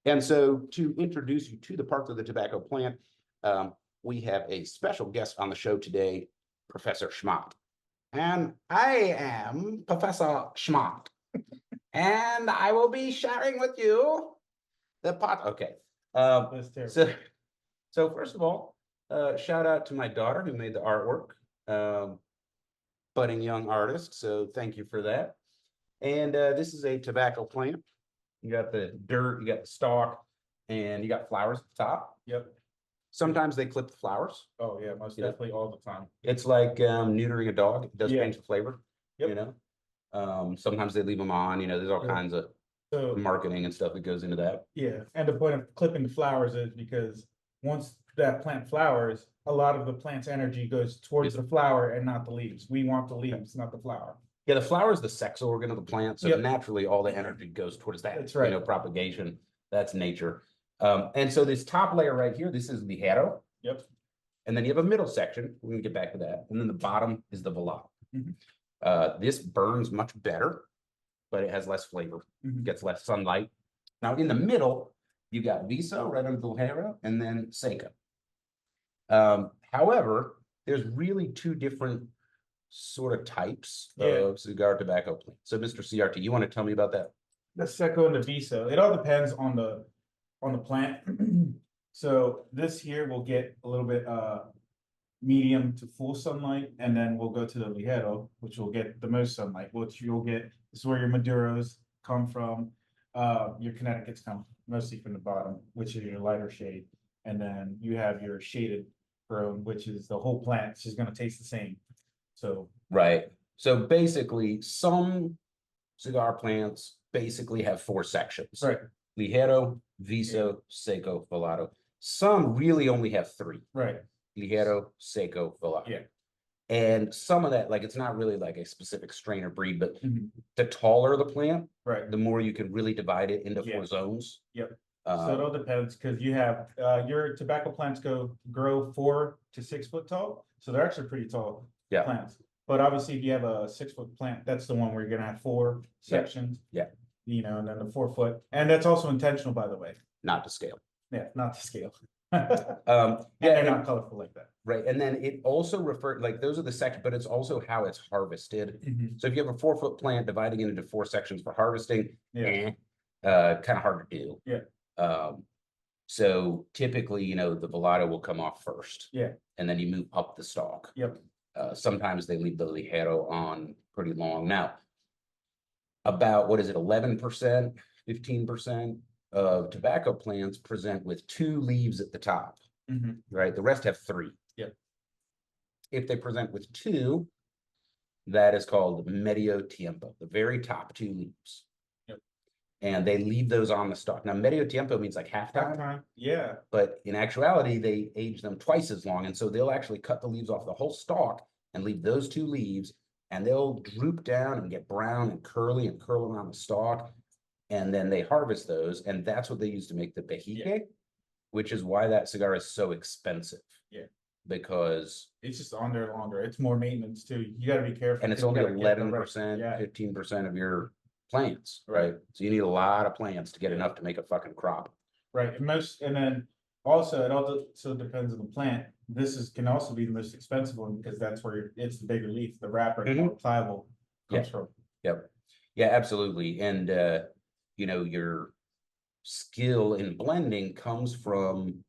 Speaker 1: And so to introduce you to the parts of the tobacco plant, we have a special guest on the show today, Professor Schmatt. And I am Professor Schmatt. And I will be sharing with you the pot. Okay.
Speaker 2: That's terrible.
Speaker 1: So first of all, shout out to my daughter who made the artwork. Budding young artist. So thank you for that. And this is a tobacco plant. You got the dirt, you got the stalk, and you got flowers at the top.
Speaker 2: Yep.
Speaker 1: Sometimes they clip the flowers.
Speaker 2: Oh yeah, most
Speaker 1: Yeah.
Speaker 2: definitely all the time.
Speaker 1: It's like neutering a dog. It does
Speaker 2: Yeah.
Speaker 1: change the flavor.
Speaker 2: Yep.
Speaker 1: You know, sometimes they leave them on. You know, there's all
Speaker 2: Yeah.
Speaker 1: kinds of
Speaker 2: So
Speaker 1: marketing and stuff that goes into that.
Speaker 2: yeah, and the point of clipping the flowers is because once that plant flowers, a lot of the plant's energy goes towards the flower and not the leaves. We want the leaves, not the flower.
Speaker 1: Yeah, the flower is the sex organ of the plant, so
Speaker 2: Yep.
Speaker 1: naturally all the energy goes towards that.
Speaker 2: That's right.
Speaker 1: You know, propagation. That's nature. And so this top layer right here, this is Ligero.
Speaker 2: Yep.
Speaker 1: And then you have a middle section. We're gonna get back to that. And then the bottom is the Velado.
Speaker 2: Mhm.
Speaker 1: This burns much better, but it has less flavor,
Speaker 2: Mhm.
Speaker 1: gets less sunlight. Now in the middle, you got Viso right under the Ligero, and then Seca. However, there's really two different sort of types
Speaker 2: Yeah.
Speaker 1: of cigar tobacco plant. So Mr. CRT, you want to tell me about that?
Speaker 2: The Seco and the Viso, it all depends on the plant. So this here will get a little bit medium to full sunlight, and then we'll go to the Ligero, which will get the most sunlight, which you'll get, this is where your Maduros come from. Your Connecticut's come mostly from the bottom, which is your lighter shade. And then you have your shaded grown, which is the whole plant, it's just gonna taste the same. So
Speaker 1: Right. So basically, some cigar plants basically have 4 sections.
Speaker 2: right,
Speaker 3: Ligero, Viso, Seco, Velato. Some really only have three.
Speaker 2: Right.
Speaker 3: Ligero, Seco, Velato.
Speaker 2: Yeah.
Speaker 3: And some of that, like, it's not really like a specific strain or breed, but
Speaker 2: Mhm.
Speaker 3: the taller the plant,
Speaker 2: Right.
Speaker 3: the more you can really divide it into
Speaker 2: Yeah.
Speaker 3: 4 zones.
Speaker 2: Yep. So it all depends, because you have your tobacco plants grow 4 to 6 foot tall, so they're actually pretty tall plants. But obviously, if you have a 6 foot plant, that's the one where you're gonna have 4 sections.
Speaker 3: Yeah.
Speaker 2: You know, and then the 4 foot, and that's also intentional, by the way.
Speaker 3: Not to scale.
Speaker 2: Yeah, not to scale.
Speaker 3: Yeah,
Speaker 2: they're not colorful like that.
Speaker 3: Right, and then it also referred, like, those are the sections, but it's also how it's harvested.
Speaker 2: Mhm.
Speaker 3: So if you have a 4 foot plant, dividing it into 4 sections for harvesting,
Speaker 2: Yeah.
Speaker 3: kind of hard to do.
Speaker 2: Yeah.
Speaker 3: So typically, you know, the velato will come off first.
Speaker 2: Yeah.
Speaker 3: And then you move up the stalk.
Speaker 2: Yep.
Speaker 3: Sometimes they leave the ligero on pretty long. Now, about, what is it, 11%, 15% of tobacco plants present with 2 leaves at the top,
Speaker 2: Mhm.
Speaker 3: right? The rest have 3.
Speaker 2: Yep.
Speaker 3: If they present with 2, that is called medio tiempo, the very top 2 leaves.
Speaker 2: Yep.
Speaker 3: And they leave those on the stalk. Now, medio tiempo means like halftime.
Speaker 2: Halftime. Yeah.
Speaker 3: But in actuality, they age them twice as long. And so they'll actually cut the leaves off the whole stalk and leave those 2 leaves, and they'll droop down and get brown and curl around the stalk. And then they harvest those, and that's what they use to make the bejique, which is why that cigar is so expensive.
Speaker 2: Yeah.
Speaker 3: Because
Speaker 2: it's just on there longer. It's more maintenance too. You got to be careful.
Speaker 3: And it's only 11%, 15% of your plants, right? So you need a lot of plants to get enough to make a fucking crop.
Speaker 2: Right, and then also it also depends on the plant. This can also be the most expensive one, because that's where it's the bigger leaf, the wrapper, and more pliable comes from.
Speaker 3: Yep. Yeah, absolutely. And you know, your skill in blending comes from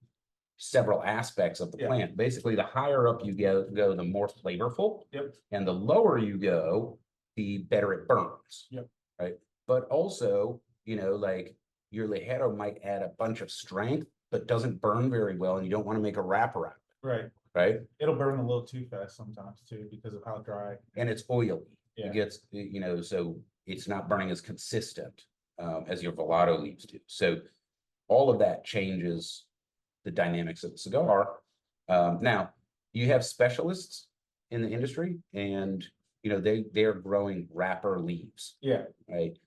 Speaker 3: several aspects of the plant. Basically, the higher up you go, the more flavorful.
Speaker 2: Yep.
Speaker 3: And the lower you go, the better it burns.
Speaker 2: Yep.
Speaker 3: Right. But also, you know, like, your ligero might add a bunch of strength, but doesn't burn very well, and you don't want to make a wrapper out of it.
Speaker 2: Right.
Speaker 3: Right.
Speaker 2: It'll burn a little too fast sometimes too, because of how dry.
Speaker 3: And it's oily.
Speaker 2: Yeah.
Speaker 3: It gets, you know, so it's not burning as consistent as your velato leaves do. So all of that changes the dynamics of the cigar. Now, you have specialists in the industry, and, you know, they're growing wrapper leaves.
Speaker 2: Yeah.
Speaker 3: Right.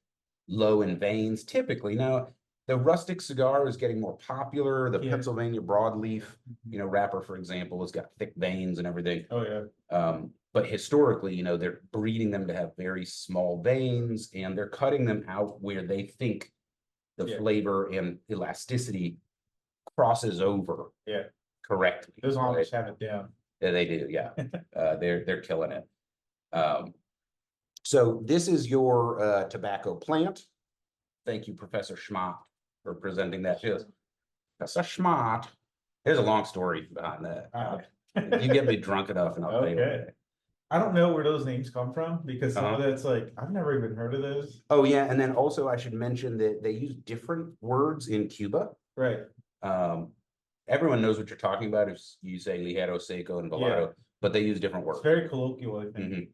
Speaker 3: Low in veins, typically. Now, the rustic cigar is getting more popular. The Pennsylvania broadleaf, you know, wrapper, for example, has got thick veins and everything.
Speaker 2: Oh, yeah.
Speaker 3: But historically, you know, they're breeding them to have very small veins, and they're cutting them out where they think the flavor and elasticity crosses over correctly.
Speaker 2: Those almost have it down.
Speaker 3: Yeah, they do. Yeah. They're killing it. So this is your tobacco plant. Thank you, Professor Schmatt, for presenting that to us. Professor Schmatt. There's a long story behind that. You get me drunk enough and I'll tell you.
Speaker 2: Okay. I don't know where those names come from, because some of that's like, I've never even heard of those.
Speaker 3: Oh, yeah. And then also I should mention that they use different words in Cuba.
Speaker 2: Right.
Speaker 3: Everyone knows what you're talking about if you say ligero, seco, and velato, but they use different words.
Speaker 2: It's very colloquial, I think.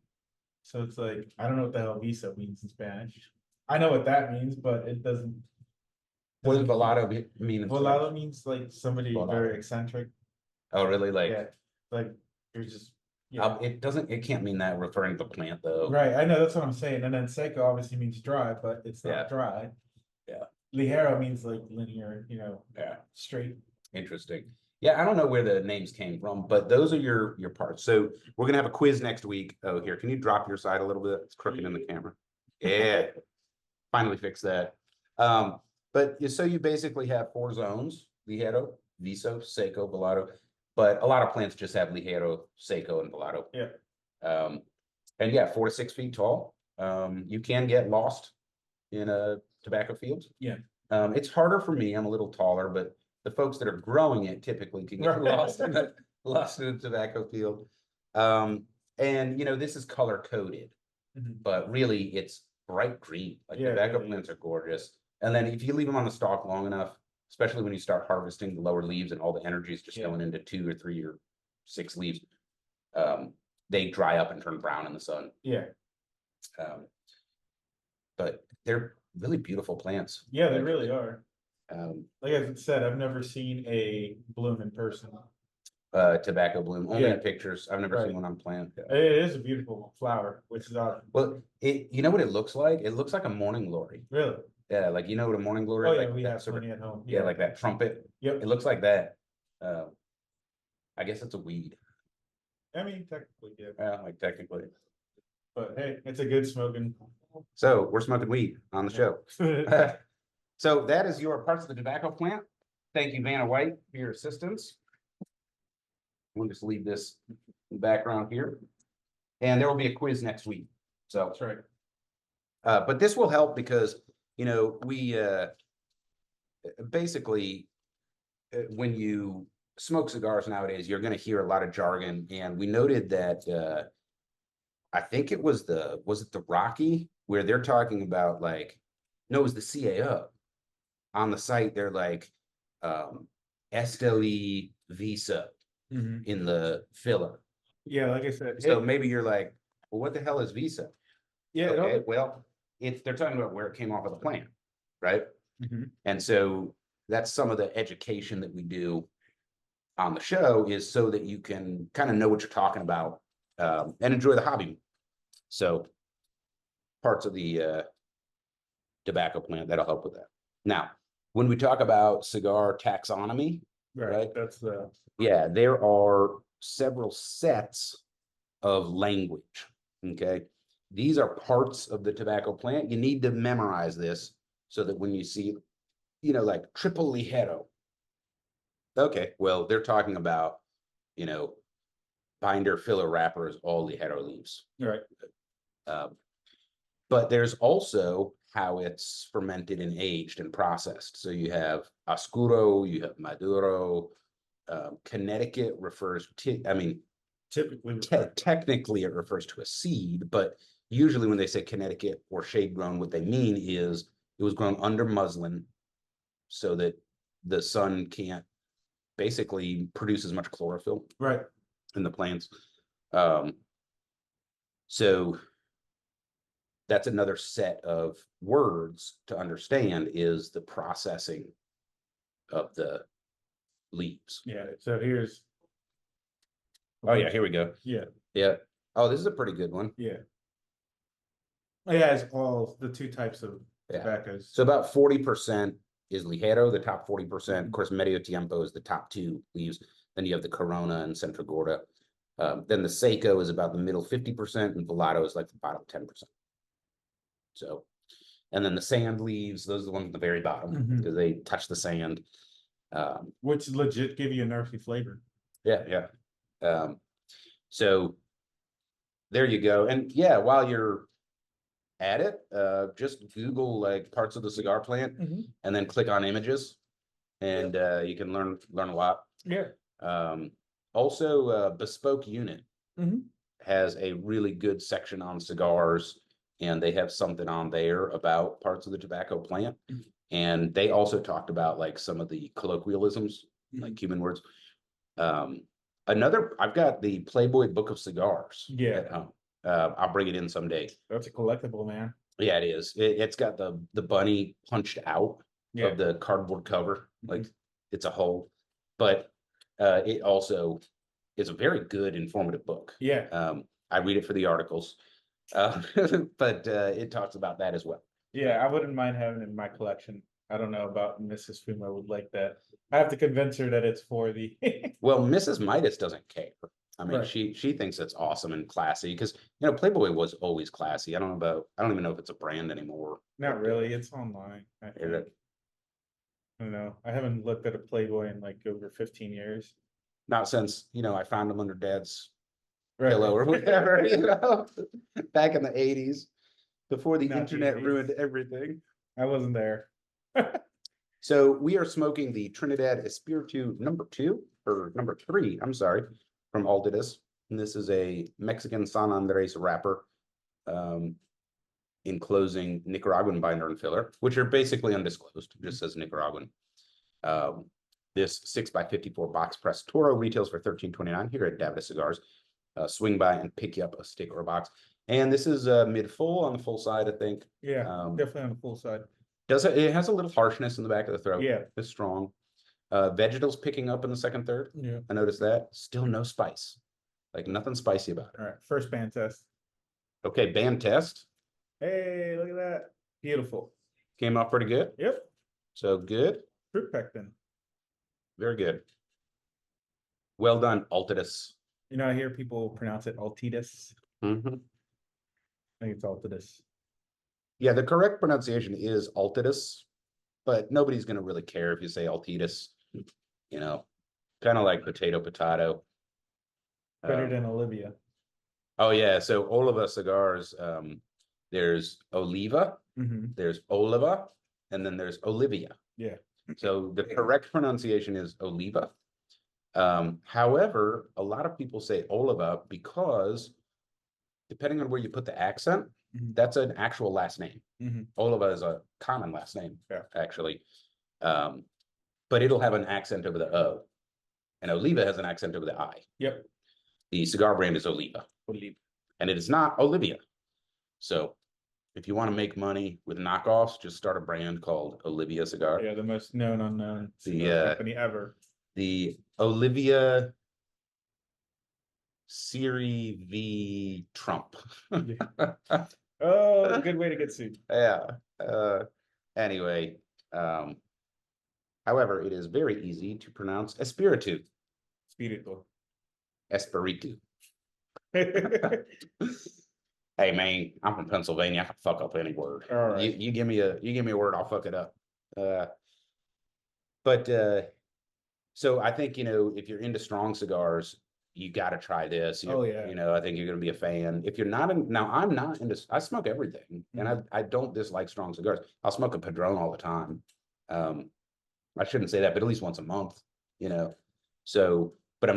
Speaker 2: So it's like, I don't know what the hell visa means in Spanish. I know what that means, but it doesn't.
Speaker 3: What does velato mean?
Speaker 2: Velato means like somebody very eccentric.
Speaker 3: Oh, really? Like,
Speaker 2: like you're just.
Speaker 3: It can't mean that referring to the plant, though.
Speaker 2: Right, I know, that's what I'm saying. And then seco obviously means dry, but it's not dry.
Speaker 3: Yeah.
Speaker 2: Ligero means like linear, you know, straight.
Speaker 3: Interesting. Yeah, I don't know where the names came from, but those are your parts. So we're gonna have a quiz next week. Oh, here, can you drop your side a little bit? It's crooked in the camera. Yeah, finally fix that. But so you basically have 4 zones: ligero, viso, seco, velato. But a lot of plants just have ligero, seco, and velato.
Speaker 2: Yeah.
Speaker 3: And yeah, 4 to 6 feet tall. You can get lost in a tobacco field.
Speaker 2: Yeah.
Speaker 3: It's harder for me. I'm a little taller, but the folks that are growing it typically can get lost in a tobacco field. And you know, this is color coded, but really it's bright green. Like tobacco plants are gorgeous. And then if you leave them on the stalk long enough, especially when you start harvesting the lower leaves and all the energy is just going into 2 or 3 or 6 leaves, they dry up and turn brown in the sun.
Speaker 2: Yeah.
Speaker 3: But they're really beautiful plants.
Speaker 2: Yeah, they really are. Like I said, I've never seen a bloom in person.
Speaker 3: Tobacco bloom, only
Speaker 2: Yeah.
Speaker 3: in pictures. I've never
Speaker 2: Right.
Speaker 3: seen one on plant.
Speaker 2: It is a beautiful flower, which is awesome.
Speaker 3: Well, you know what it looks like? It looks like a morning glory.
Speaker 2: Really?
Speaker 3: Yeah, like you know what a morning glory
Speaker 2: Oh
Speaker 3: is?
Speaker 2: yeah,
Speaker 3: Like
Speaker 2: we
Speaker 3: that
Speaker 2: have
Speaker 3: sort of-
Speaker 2: plenty at home.
Speaker 3: yeah, like that trumpet.
Speaker 2: Yep.
Speaker 3: It looks like that. I guess it's a weed.
Speaker 2: I mean, technically, yeah.
Speaker 3: Like technically.
Speaker 2: But hey, it's a good smoking.
Speaker 3: So we're smoking weed on the show. So that is your parts of the tobacco plant. Thank you, Vanna White, for your assistance. We'll just leave this in the background here. And there will be a quiz next week. So,
Speaker 2: That's right.
Speaker 3: but this will help because, you know, we basically, when you smoke cigars nowadays, you're going to hear a lot of jargon. And we noted that I think it was it the Rocky, where they're talking about like, no, it was the CAO. On the site, they're like, Esteli Visa in the filler.
Speaker 2: Yeah, like I said.
Speaker 3: So maybe you're like, well, what the hell is Visa?
Speaker 2: Yeah.
Speaker 3: Okay, well, they're talking about where it came off of the plant, right? And so that's some of the education that we do on the show is so that you can kind of know what you're talking about and enjoy the hobby. So parts of the tobacco plant, that'll help with that. Now, when we talk about cigar taxonomy, right?
Speaker 2: That's the
Speaker 3: Yeah, there are several sets of language. Okay. These are parts of the tobacco plant. You need to memorize this so that when you see, you know, like triple ligero. Okay, well, they're talking about, you know, binder, filler, wrappers, all ligero leaves.
Speaker 2: right.
Speaker 3: But there's also how it's fermented and aged and processed. So you have oscuro, you have maduro. Connecticut refers to, I mean,
Speaker 2: Typically,
Speaker 3: technically it refers to a seed, but usually when they say Connecticut or shade grown, what they mean is it was grown under muslin so that the sun can't basically produce as much chlorophyll
Speaker 2: right.
Speaker 3: in the plants. So that's another set of words to understand is the processing of the leaves.
Speaker 2: Yeah. So here's.
Speaker 3: Oh yeah, here we go.
Speaker 2: Yeah.
Speaker 3: Yeah. Oh, this is a pretty good one.
Speaker 2: Yeah. It has all the two types of
Speaker 3: Yeah.
Speaker 2: tobaccos.
Speaker 3: So about 40% is ligero, the top 40%. Of course, medio tiempo is the top two leaves. Then you have the Corona and Centro Gorda. Then the Seco is about the middle 50%, and Velato is like the bottom 10%. So, and then the sand leaves, those are the ones at the very bottom because they touch the sand.
Speaker 2: Which legit give you an earthy flavor.
Speaker 3: Yeah. So there you go. And yeah, while you're at it, just Google like parts of the cigar plant and then click on images and you can learn a lot.
Speaker 2: Yeah.
Speaker 3: Also, Bespoke Unit has a really good section on cigars, and they have something on there about parts of the tobacco plant. And they also talked about like some of the colloquialisms, like Cuban words. I've got the Playboy Book of Cigars at home. I'll bring it in someday.
Speaker 2: That's a collectible, man.
Speaker 3: Yeah, it is. It's got the bunny punched out of the cardboard cover, like it's a hole. But it also is a very good informative book.
Speaker 2: Yeah.
Speaker 3: I read it for the articles, but it talks about that as well.
Speaker 2: Yeah, I wouldn't mind having it in my collection. I don't know about Mrs. Fuma would like that. I have to convince her that it's for the.
Speaker 3: Well, Mrs. Midas doesn't care. I mean,
Speaker 2: Right.
Speaker 3: she thinks it's awesome and classy because, you know, Playboy was always classy. I don't even know if it's a brand anymore.
Speaker 2: Not really. It's online. I think. I don't know. I haven't looked at a Playboy in like over 15 years.
Speaker 3: Not since, you know, I found them under Dad's
Speaker 2: Right.
Speaker 3: pillow or whatever, you know, back in the 80s, before the
Speaker 2: Not the
Speaker 3: internet
Speaker 2: 80s.
Speaker 3: ruined everything.
Speaker 2: I wasn't there.
Speaker 3: So we are smoking the Trinidad Espiritu number 3, I'm sorry, from Altidas. And this is a Mexican San Andres wrapper, enclosing Nicaraguan binder and filler, which are basically undisclosed, just says Nicaraguan. This 6x54 box press Toro retails for $13.29 here at Davidoff Cigars. Swing by and pick you up a stick or a box. And this is mid full on the full side, I think.
Speaker 2: Yeah, definitely on the full side.
Speaker 3: It has a little harshness in the back of the throat.
Speaker 2: Yeah.
Speaker 3: It's strong. Vegetals picking up in the second third.
Speaker 2: Yeah.
Speaker 3: I noticed that. Still no spice. Like nothing spicy about it.
Speaker 2: All right. First band test.
Speaker 3: Okay, band test.
Speaker 2: Hey, look at that. Beautiful.
Speaker 3: Came off pretty good.
Speaker 2: Yep.
Speaker 3: So good.
Speaker 2: Fruit pectin.
Speaker 3: Very good. Well done, Altidas.
Speaker 2: You know, I hear people pronounce it Altidas.
Speaker 3: Mhm.
Speaker 2: I think it's Altidas.
Speaker 3: Yeah, the correct pronunciation is Altidas, but nobody's going to really care if you say Altidas. You know, kind of like potato.
Speaker 2: Better than Olivia.
Speaker 3: Oh yeah, so Oliva cigars. There's Oliva,
Speaker 2: Mm-hmm.
Speaker 3: there's Oliva, and then there's Olivia.
Speaker 2: Yeah.
Speaker 3: So the correct pronunciation is Oliva. However, a lot of people say Oliva because depending on where you put the accent,
Speaker 2: Mhm.
Speaker 3: that's an actual last name.
Speaker 2: Mhm.
Speaker 3: Oliva is a common last name,
Speaker 2: Yeah.
Speaker 3: actually. But it'll have an accent over the O. And Oliva has an accent over the I.
Speaker 2: Yep.
Speaker 3: The cigar brand is Oliva.
Speaker 2: Oliva.
Speaker 3: And it is not Olivia. So if you want to make money with knockoffs, just start a brand called Olivia Cigar.
Speaker 2: Yeah, the most known unknown
Speaker 3: The,
Speaker 2: cigar company ever.
Speaker 3: The Olivia Siri v. Trump.
Speaker 2: Oh, good way to get sued.
Speaker 3: Yeah. Anyway, however, it is very easy to pronounce Espiritu.
Speaker 2: Espíritu.
Speaker 3: Espiritu. Hey man, I'm from Pennsylvania. I can fuck up any word.
Speaker 2: All right.
Speaker 3: You give me a word, I'll fuck it up. So I think, if you're into strong cigars, you got to try this.
Speaker 2: Oh, yeah.
Speaker 3: I think you're going to be a fan. If you're not now I'm not into, I smoke everything, and I don't dislike strong cigars. I'll smoke a Padron all the time. I shouldn't say that, but at least once a month, So, but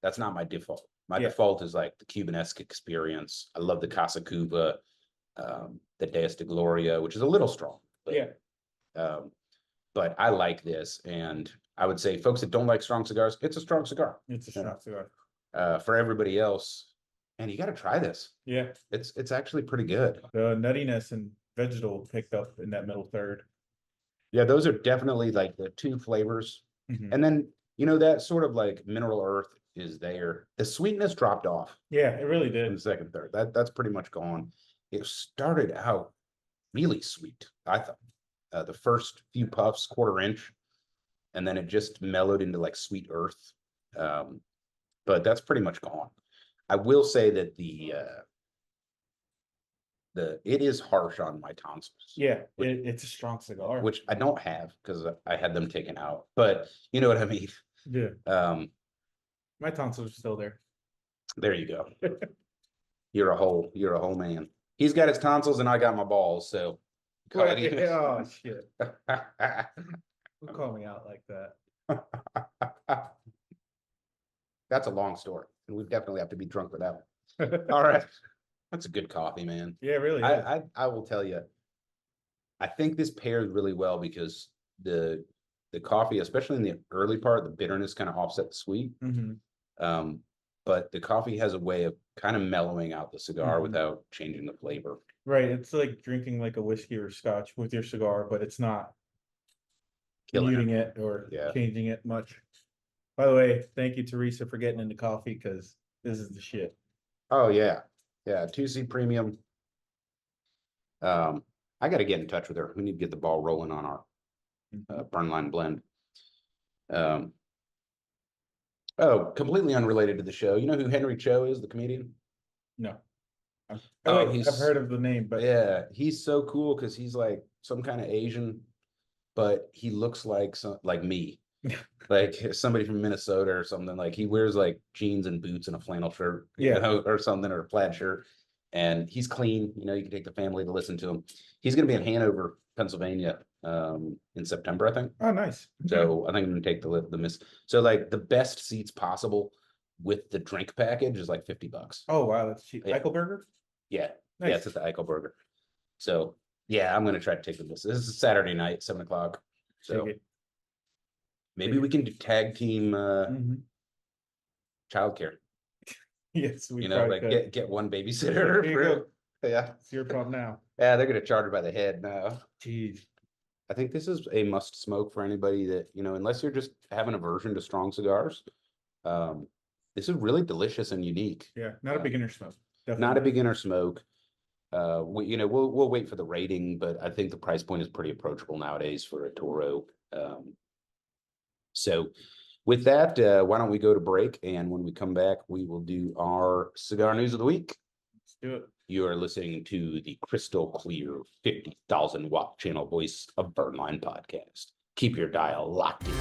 Speaker 3: that's not my default. My default is like the Cubanesque experience. I love the Casa Cuba, the Deus de Gloria, which is a little strong. But,
Speaker 2: Yeah.
Speaker 3: But I like this, and I would say folks that don't like strong cigars, it's a strong cigar.
Speaker 2: It's a strong cigar.
Speaker 3: For everybody else, and you got to try this.
Speaker 2: Yeah.
Speaker 3: It's actually pretty good.
Speaker 2: The nuttiness and vegetal picked up in that middle third.
Speaker 3: Yeah, those are definitely like the two flavors.
Speaker 2: Mhm.
Speaker 3: And then, that sort of like mineral earth is there. The sweetness dropped off
Speaker 2: Yeah, it really
Speaker 3: in
Speaker 2: did.
Speaker 3: the second third. That's pretty much gone. It started out really sweet, I thought. The first few puffs, quarter inch, and then it just mellowed into like sweet earth. But that's pretty much gone. I will say that it is harsh on my tonsils.
Speaker 2: Yeah, it's a strong cigar.
Speaker 3: Which I don't have because I had them taken out, but you know what I mean?
Speaker 2: Yeah.
Speaker 3: My
Speaker 2: tonsils are still there.
Speaker 3: There you go. You're a whole man. He's got his tonsils and I got my balls, so.
Speaker 2: Oh shit. Don't call me out like that.
Speaker 3: That's a long story, and we definitely have to be drunk with that one. All right. That's a good coffee, man.
Speaker 2: Yeah, really.
Speaker 3: I will tell you, I think this pairs really well because the coffee, especially in the early part, the bitterness kind of offset the sweet.
Speaker 2: Mm-hmm.
Speaker 3: But the coffee has a way of kind of mellowing out the cigar without changing the flavor.
Speaker 2: Right. It's like drinking like a whiskey or scotch with your cigar, but it's not muting it or changing it much. By the way, thank you, Teresa, for getting into coffee because this is the shit.
Speaker 3: Oh yeah. Yeah, 2C Premium. I got to get in touch with her. We need to get the ball rolling on our burn line blend. Completely unrelated to the show. You know who Henry Cho is, the comedian?
Speaker 2: No. I've heard of the name, but
Speaker 3: yeah, he's so cool because he's like some kind of Asian, but he looks like me. Like somebody from Minnesota or something. Like he wears like jeans and boots and a flannel shirt, or something, or a plaid shirt. And he's clean. You can take the family to listen to him. He's going to be in Hanover, Pennsylvania, in September, I think.
Speaker 2: Oh, nice.
Speaker 3: So I think I'm going to take the miss. So like the best seats possible with the drink package is like $50.
Speaker 2: Oh wow, that's cheap.
Speaker 3: Yeah.
Speaker 2: Eichelberger?
Speaker 3: Yeah.
Speaker 2: Nice.
Speaker 3: Yeah, it's at the Eichelberger. So yeah, I'm going to try to take the miss. This is Saturday night, 7:00. So maybe we can do tag team childcare.
Speaker 2: Yes, we
Speaker 3: like get one babysitter.
Speaker 2: There you go.
Speaker 3: Yeah,
Speaker 2: it's your problem now.
Speaker 3: Yeah, they're gonna charge her by the head now.
Speaker 2: Jeez.
Speaker 3: I think this is a must smoke for anybody that, unless you're just having aversion to strong cigars. This is really delicious and unique.
Speaker 2: Yeah, not a beginner smoke.
Speaker 3: Not a
Speaker 2: Definitely.
Speaker 3: beginner smoke. We'll wait for the rating, but I think the price point is pretty approachable nowadays for a Toro. So with that, why don't we go to break? And when we come back, we will do our cigar news of the week.
Speaker 2: Let's do it.
Speaker 3: You are listening to the crystal clear 50,000 watt channel voice of Burnline podcast. Keep your dial locked in.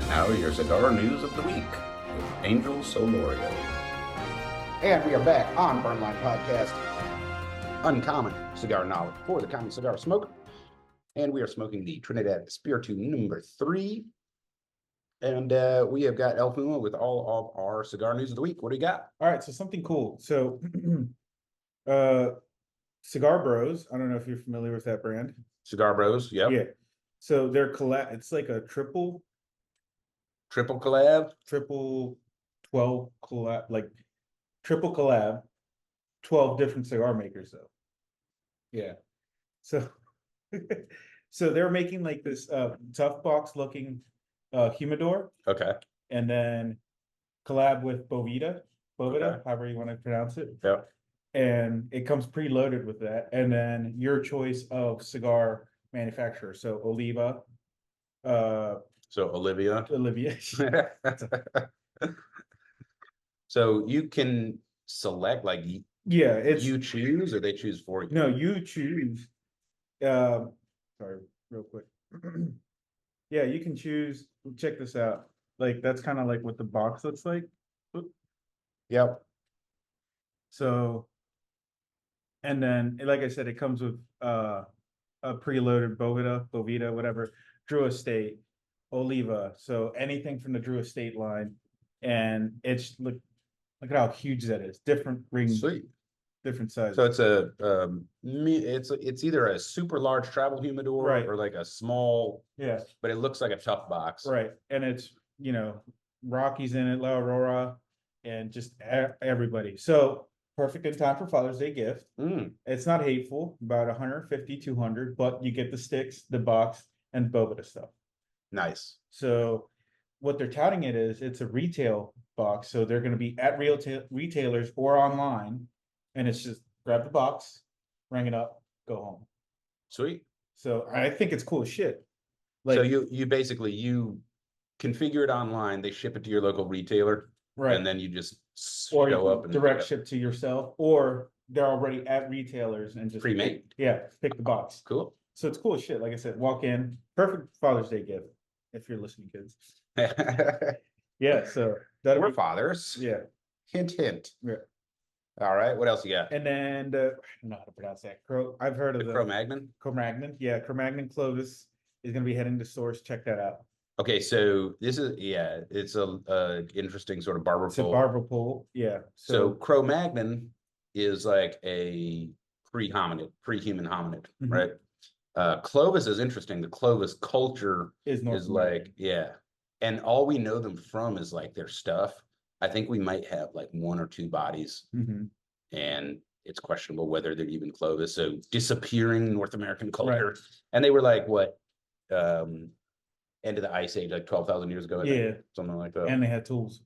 Speaker 1: Now your cigar news of the week with Angel Solorio.
Speaker 3: And we are back on Burnline Podcast. Uncommon cigar knowledge for the common cigar smoker. And we are smoking the Trinidad Espiritu number 3. And we have got El Fuma with all of our cigar news of the week. What do you got?
Speaker 2: All right, so something cool. So Cigar Bros, I don't know if you're familiar with that brand.
Speaker 3: Cigar Bros, yep.
Speaker 2: Yeah. So they're it's like a triple
Speaker 3: Triple collab.
Speaker 2: 12 collab, like triple collab, 12 different cigar makers though. Yeah. So so they're making like this tough box looking humidor,
Speaker 3: Okay.
Speaker 2: and then collab with Boveda,
Speaker 3: Okay.
Speaker 2: however you want to pronounce it.
Speaker 3: Yep.
Speaker 2: And it comes preloaded with that, and then your choice of cigar manufacturer. So Oliva,
Speaker 3: So Olivia.
Speaker 2: Olivia.
Speaker 3: So you can select, like,
Speaker 2: Yeah, it's
Speaker 3: you choose or they choose for you?
Speaker 2: no, you choose. Sorry, real quick. Yeah, you can choose. Check this out. Like that's kind of like what the box looks like. Oop.
Speaker 3: Yep.
Speaker 2: So, and then like I said, it comes with a preloaded Boveda, whatever, Drew Estate, Oliva. So anything from the Drew Estate line, and it's look at how huge that is. Different rings,
Speaker 3: Sweet.
Speaker 2: different sizes.
Speaker 3: So it's either a super large travel humidor,
Speaker 2: Right.
Speaker 3: or like a small,
Speaker 2: Yeah,
Speaker 3: but it looks like a tough box.
Speaker 2: right. And it's Rocky's in it, La Aurora, and just everybody. So perfect in time for Father's Day gift.
Speaker 3: Mm,
Speaker 2: It's not hateful, about 150, 200, but you get the sticks, the box, and Boveda stuff.
Speaker 3: nice.
Speaker 2: So what they're touting it is, it's a retail box. So they're going to be at retailers or online, and it's just grab the box, ring it up, go home.
Speaker 3: Sweet.
Speaker 2: So I think it's cool as shit.
Speaker 3: So you basically, you configure it online, they ship it to your local retailer,
Speaker 2: right,
Speaker 3: and then you just
Speaker 2: or
Speaker 3: show
Speaker 2: you
Speaker 3: up and
Speaker 2: direct ship to yourself, or they're already at retailers and just
Speaker 3: pre-made.
Speaker 2: pick the box.
Speaker 3: Cool.
Speaker 2: So it's cool as shit. Like I said, walk in, perfect Father's Day gift if you're listening, kids. Yeah, so that'll
Speaker 3: We're
Speaker 2: be,
Speaker 3: fathers.
Speaker 2: yeah.
Speaker 3: Hint, hint.
Speaker 2: Yeah.
Speaker 3: All right. What else you got?
Speaker 2: And then I don't know how to pronounce that. I've heard of
Speaker 3: The
Speaker 2: the
Speaker 3: Cro-Magnon.
Speaker 2: Cro-Magnon. Yeah, Cro-Magnon Clovis is going to be heading to source. Check that out.
Speaker 3: Okay, so this is, it's a interesting sort of barber
Speaker 2: It's a
Speaker 3: pole.
Speaker 2: barber pole. Yeah.
Speaker 3: So Cro-Magnon is like a pre-human hominid,
Speaker 2: Mhm.
Speaker 3: right? Clovis is interesting. The Clovis culture
Speaker 2: is North
Speaker 3: is
Speaker 2: American.
Speaker 3: like, yeah. And all we know them from is like their stuff. I think we might have like 1 or 2 bodies,
Speaker 2: Mhm.
Speaker 3: and it's questionable whether they're even Clovis. So disappearing North American culture. And they were like, what, end of the Ice Age, like 12,000 years ago, I think,
Speaker 2: Yeah,
Speaker 3: something like that.
Speaker 2: and they had tools,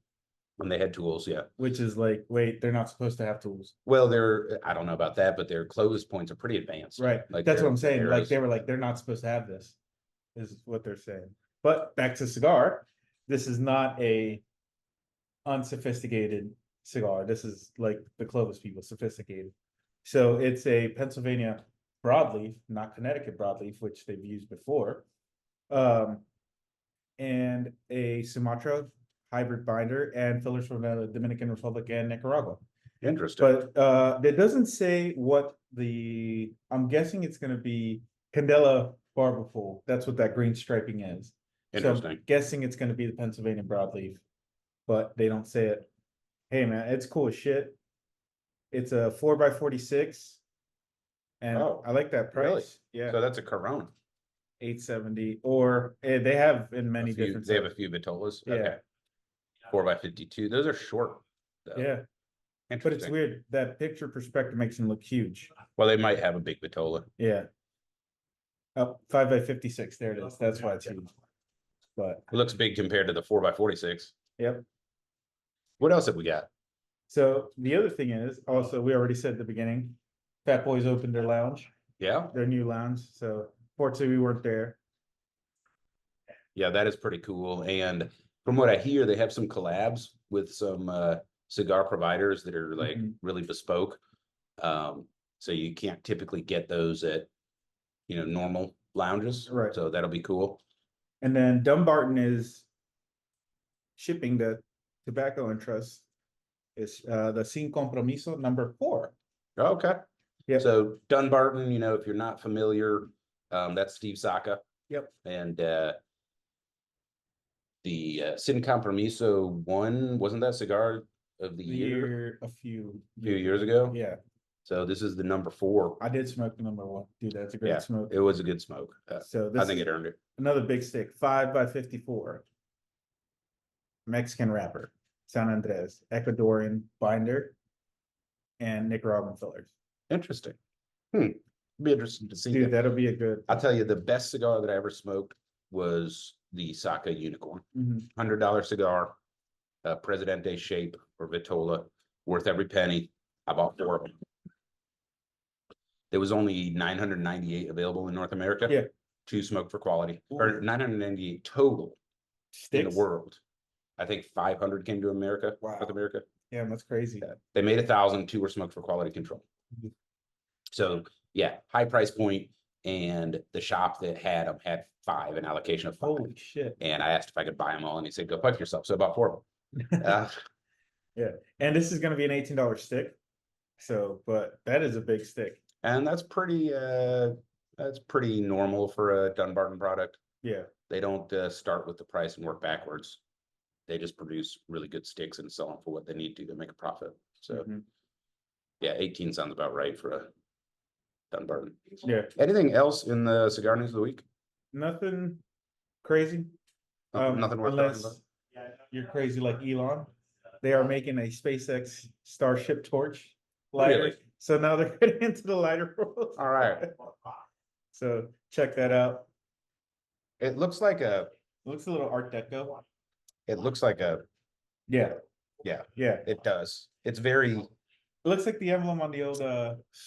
Speaker 3: When they had tools, yeah.
Speaker 2: which is like, wait, they're not supposed to have tools.
Speaker 3: Well, I don't know about that, but their Clovis points are pretty advanced.
Speaker 2: Right.
Speaker 3: Like
Speaker 2: That's what
Speaker 3: their
Speaker 2: I'm saying. Like
Speaker 3: arrows.
Speaker 2: they were like, they're not supposed to have this, is what they're saying. But back to cigar. This is not a unsophisticated cigar. This is like the Clovis people, sophisticated. So it's a Pennsylvania broadleaf, not Connecticut broadleaf, which they've used before. And a Sumatra hybrid binder and fillers from the Dominican Republic and Nicaragua.
Speaker 3: Interesting.
Speaker 2: But it doesn't say what I'm guessing it's gonna be Candela Barbaful. That's what that green striping is. So I'm
Speaker 3: Interesting.
Speaker 2: guessing it's gonna be the Pennsylvania broadleaf, but they don't say it. Hey man, it's cool as shit. It's a 4x46. And
Speaker 3: Oh,
Speaker 2: I like that
Speaker 3: really?
Speaker 2: price. Yeah,
Speaker 3: So that's a Corona.
Speaker 2: 870, or they have in many different.
Speaker 3: They have a few Vitolas.
Speaker 2: Yeah.
Speaker 3: Okay. 4x52. Those are short. Though.
Speaker 2: Yeah, but it's
Speaker 3: Interesting.
Speaker 2: weird. That picture perspective makes them look huge.
Speaker 3: Well, they might have a big Vitola.
Speaker 2: Yeah. Oh, 5x56. There it is. That's why it's huge. But
Speaker 3: It looks big compared to the 4x46.
Speaker 2: yep.
Speaker 3: What else have we got?
Speaker 2: So the other thing is also, we already said at the beginning, Fat Boys opened their lounge,
Speaker 3: Yeah.
Speaker 2: their new lounge. So fortunately we weren't there.
Speaker 3: Yeah, that is pretty cool. And from what I hear, they have some collabs with some cigar providers that are like really bespoke. So you can't typically get those at, normal lounges.
Speaker 2: Right.
Speaker 3: So that'll be cool.
Speaker 2: And then Dumbarton is shipping the tobacco interest. Is the Sin Compromiso #4.
Speaker 3: Okay.
Speaker 2: Yeah.
Speaker 3: So Dunbarton, if you're not familiar, that's Steve Saka.
Speaker 2: Yep.
Speaker 3: And the Sin Compromiso wasn't that cigar of the year
Speaker 2: A few
Speaker 3: years ago?
Speaker 2: Yeah.
Speaker 3: So this is the #4.
Speaker 2: I did smoke the #1. Dude, that's a great smoke.
Speaker 3: It was a good smoke.
Speaker 2: So this
Speaker 3: I think it earned it.
Speaker 2: another big stick, 5x54. Mexican wrapper, San Andres, Ecuadorian binder, and Nicaraguan fillers.
Speaker 3: Interesting. Be interesting to see.
Speaker 2: Dude, that'll be a good.
Speaker 3: I'll tell you, the best cigar that I ever smoked was the Saka Unicorn. $100 cigar, Presidente shape or Vitola, worth every penny. I bought 4 of them. There was only 998 available in North America.
Speaker 2: Yeah.
Speaker 3: 2 smoked for quality,
Speaker 2: Ooh.
Speaker 3: or 998 total in
Speaker 2: Sticks?
Speaker 3: the world. I think 500 came to America,
Speaker 2: Wow.
Speaker 3: North America.
Speaker 2: Yeah, that's crazy.
Speaker 3: They made 1,000, 2 were smoked for quality control. So yeah, high price point, and the shop that had them had 5, an allocation of 5.
Speaker 2: Holy shit.
Speaker 3: And I asked if I could buy them all, and he said, "Go fuck yourself." So I bought 4 of them.
Speaker 2: Yeah, and this is going to be an $18 stick. So, but that is a big stick.
Speaker 3: And that's pretty normal for a Dunbarton product.
Speaker 2: Yeah.
Speaker 3: They don't start with the price and work backwards. They just produce really good sticks and sell them for what they need to make a profit. So yeah, 18 sounds about right for a Dunbarton.
Speaker 2: Yeah.
Speaker 3: Anything else in the cigar news of the week?
Speaker 2: Nothing crazy.
Speaker 3: Nothing worth talking about.
Speaker 2: Unless you're crazy like Elon. They are making a SpaceX Starship torch lighter.
Speaker 3: Really?
Speaker 2: So now they're getting into the lighter world.
Speaker 3: All right.
Speaker 2: So check that out.
Speaker 3: It looks like
Speaker 2: It looks a little Art Deco. Yeah.
Speaker 3: Yeah,
Speaker 2: Yeah.
Speaker 3: it does. It's very
Speaker 2: It looks like the emblem on the old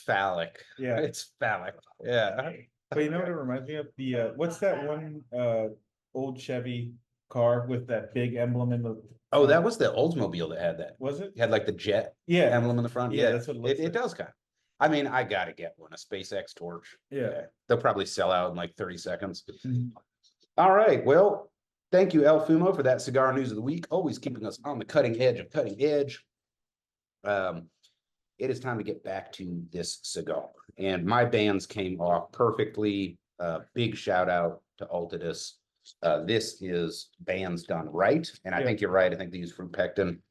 Speaker 3: phallic.
Speaker 2: yeah.
Speaker 3: It's phallic. Yeah.
Speaker 2: But you know what it reminds me of? The what's that one old Chevy car with that big emblem in the
Speaker 3: Oh, that was the Oldsmobile that had that.
Speaker 2: was it?
Speaker 3: It had like the jet
Speaker 2: Yeah.
Speaker 3: emblem in the front.
Speaker 2: Yeah, that's what it looks
Speaker 3: it
Speaker 2: like.
Speaker 3: does kind of. I mean, I gotta get one, a SpaceX torch.
Speaker 2: Yeah.
Speaker 3: They'll probably sell out in like 30 seconds.
Speaker 2: Mhm.
Speaker 3: All right. Well, thank you, El Fumo, for that cigar news of the week. Always keeping us on the cutting edge of cutting edge. It is time to get back to this cigar. And my bands came off perfectly. Big shout out to Altidas. This is bands done right. And I think you're right. I think they use fruit pectin.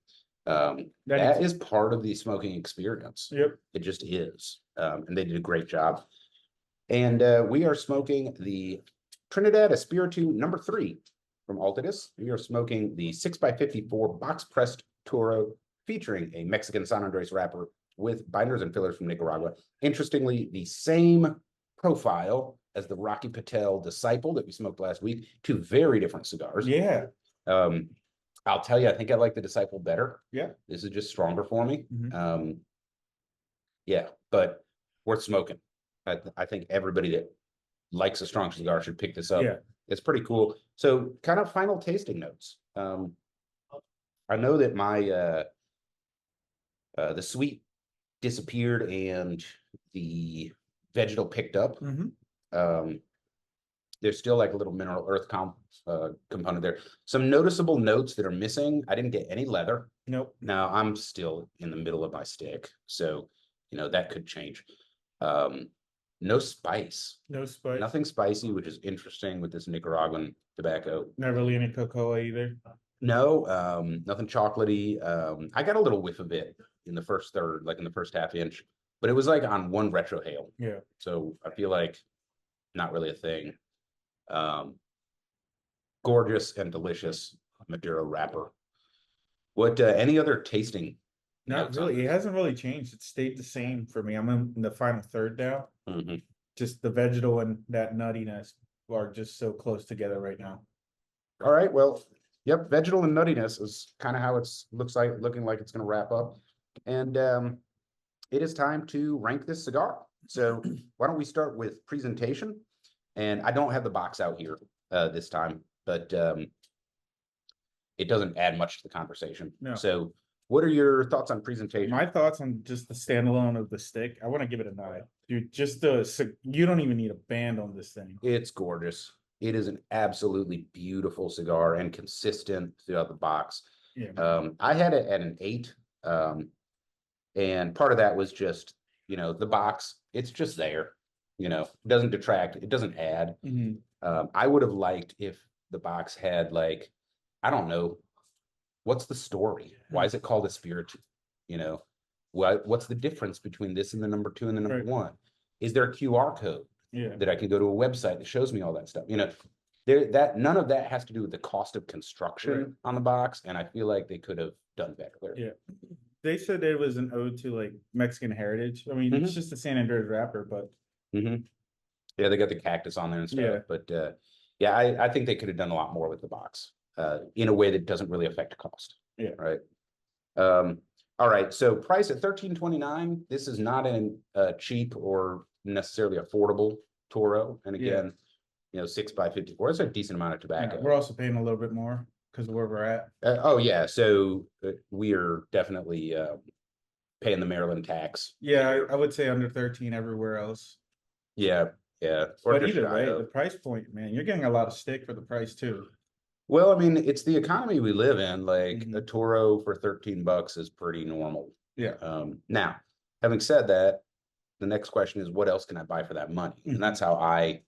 Speaker 3: That is part of the smoking experience.
Speaker 2: Yep.
Speaker 3: It just is. And they did a great job. And we are smoking the Trinidad Espiritu #3 from Altidas. We are smoking the 6x54 box pressed Toro featuring a Mexican San Andres wrapper with binders and fillers from Nicaragua. Interestingly, the same profile as the Rocky Patel Disciple that we smoked last week. 2 very different cigars.
Speaker 2: Yeah.
Speaker 3: I'll tell you, I think I like the Disciple better.
Speaker 2: Yeah.
Speaker 3: This is just stronger for me.
Speaker 2: Mhm.
Speaker 3: Yeah, but worth smoking. I think everybody that likes a strong cigar should pick this up.
Speaker 2: Yeah.
Speaker 3: It's pretty cool. So kind of final tasting notes. I know that my the sweet disappeared and the vegetal picked up. There's still like a little mineral earth component there. Some noticeable notes that are missing. I didn't get any leather.
Speaker 2: Nope.
Speaker 3: Now I'm still in the middle of my stick, so that could change. No spice,
Speaker 2: No spice.
Speaker 3: nothing spicy, which is interesting with this Nicaraguan tobacco.
Speaker 2: Not really any cocoa either.
Speaker 3: No, nothing chocolatey. I got a little whiff of it in the first third, like in the first half inch, but it was like on one retrohale.
Speaker 2: Yeah.
Speaker 3: So I feel like not really a thing. Gorgeous and delicious Maduro wrapper. What any other tasting?
Speaker 2: Not
Speaker 3: notes on
Speaker 2: really. It
Speaker 3: this?
Speaker 2: hasn't really changed. It stayed the same for me. I'm in the final third now.
Speaker 3: Mhm.
Speaker 2: Just the vegetal and that nuttiness are just so close together right now.
Speaker 3: All right, well, yep, vegetal and nuttiness is kind of how it's looking like it's going to wrap up. And it is time to rank this cigar. So why don't we start with presentation? And I don't have the box out here this time, but it doesn't add much to the conversation.
Speaker 2: No.
Speaker 3: So what are your thoughts on presentation?
Speaker 2: My thoughts on just the standalone of the stick. I want to give it a 9. Dude, just you don't even need a band on this thing.
Speaker 3: It's gorgeous. It is an absolutely beautiful cigar and consistent throughout the box.
Speaker 2: Yeah.
Speaker 3: I had it at an 8. And part of that was just, the box, it's just there, it doesn't detract, it doesn't add. I would have liked if the box had like, I don't know, what's the story? Why is it called Espíritu? What's the difference between this and the number 2 and the number 1? Is there a QR code that I can go to a website that shows me all that stuff? None of that has to do with the cost of construction on the box, and I feel like they could have done better there.
Speaker 2: Yeah. They said it was an ode to like Mexican heritage. I mean, it's just a San Andreas wrapper, but
Speaker 3: yeah, they got the cactus on there and stuff.
Speaker 2: Yeah.
Speaker 3: But yeah, I think they could have done a lot more with the box in a way that doesn't really affect cost.
Speaker 2: Yeah.
Speaker 3: Right. All right. So price at $13.29. This is not a cheap or necessarily affordable Toro. And again, 6x54. It's a decent amount of tobacco.
Speaker 2: We're also paying a little bit more because of where we're at.
Speaker 3: Oh yeah. So we are definitely paying the Maryland tax.
Speaker 2: Yeah, I would say under 13 everywhere else.
Speaker 3: Yeah. Yeah.
Speaker 2: But either way, the price point, man, you're getting a lot of stick for the price too.
Speaker 3: Well, I mean, it's the economy we live in. Like a Toro for $13 is pretty normal.
Speaker 2: Yeah.
Speaker 3: Now, having said that, the next question is, what else can I buy for that money? And that's how I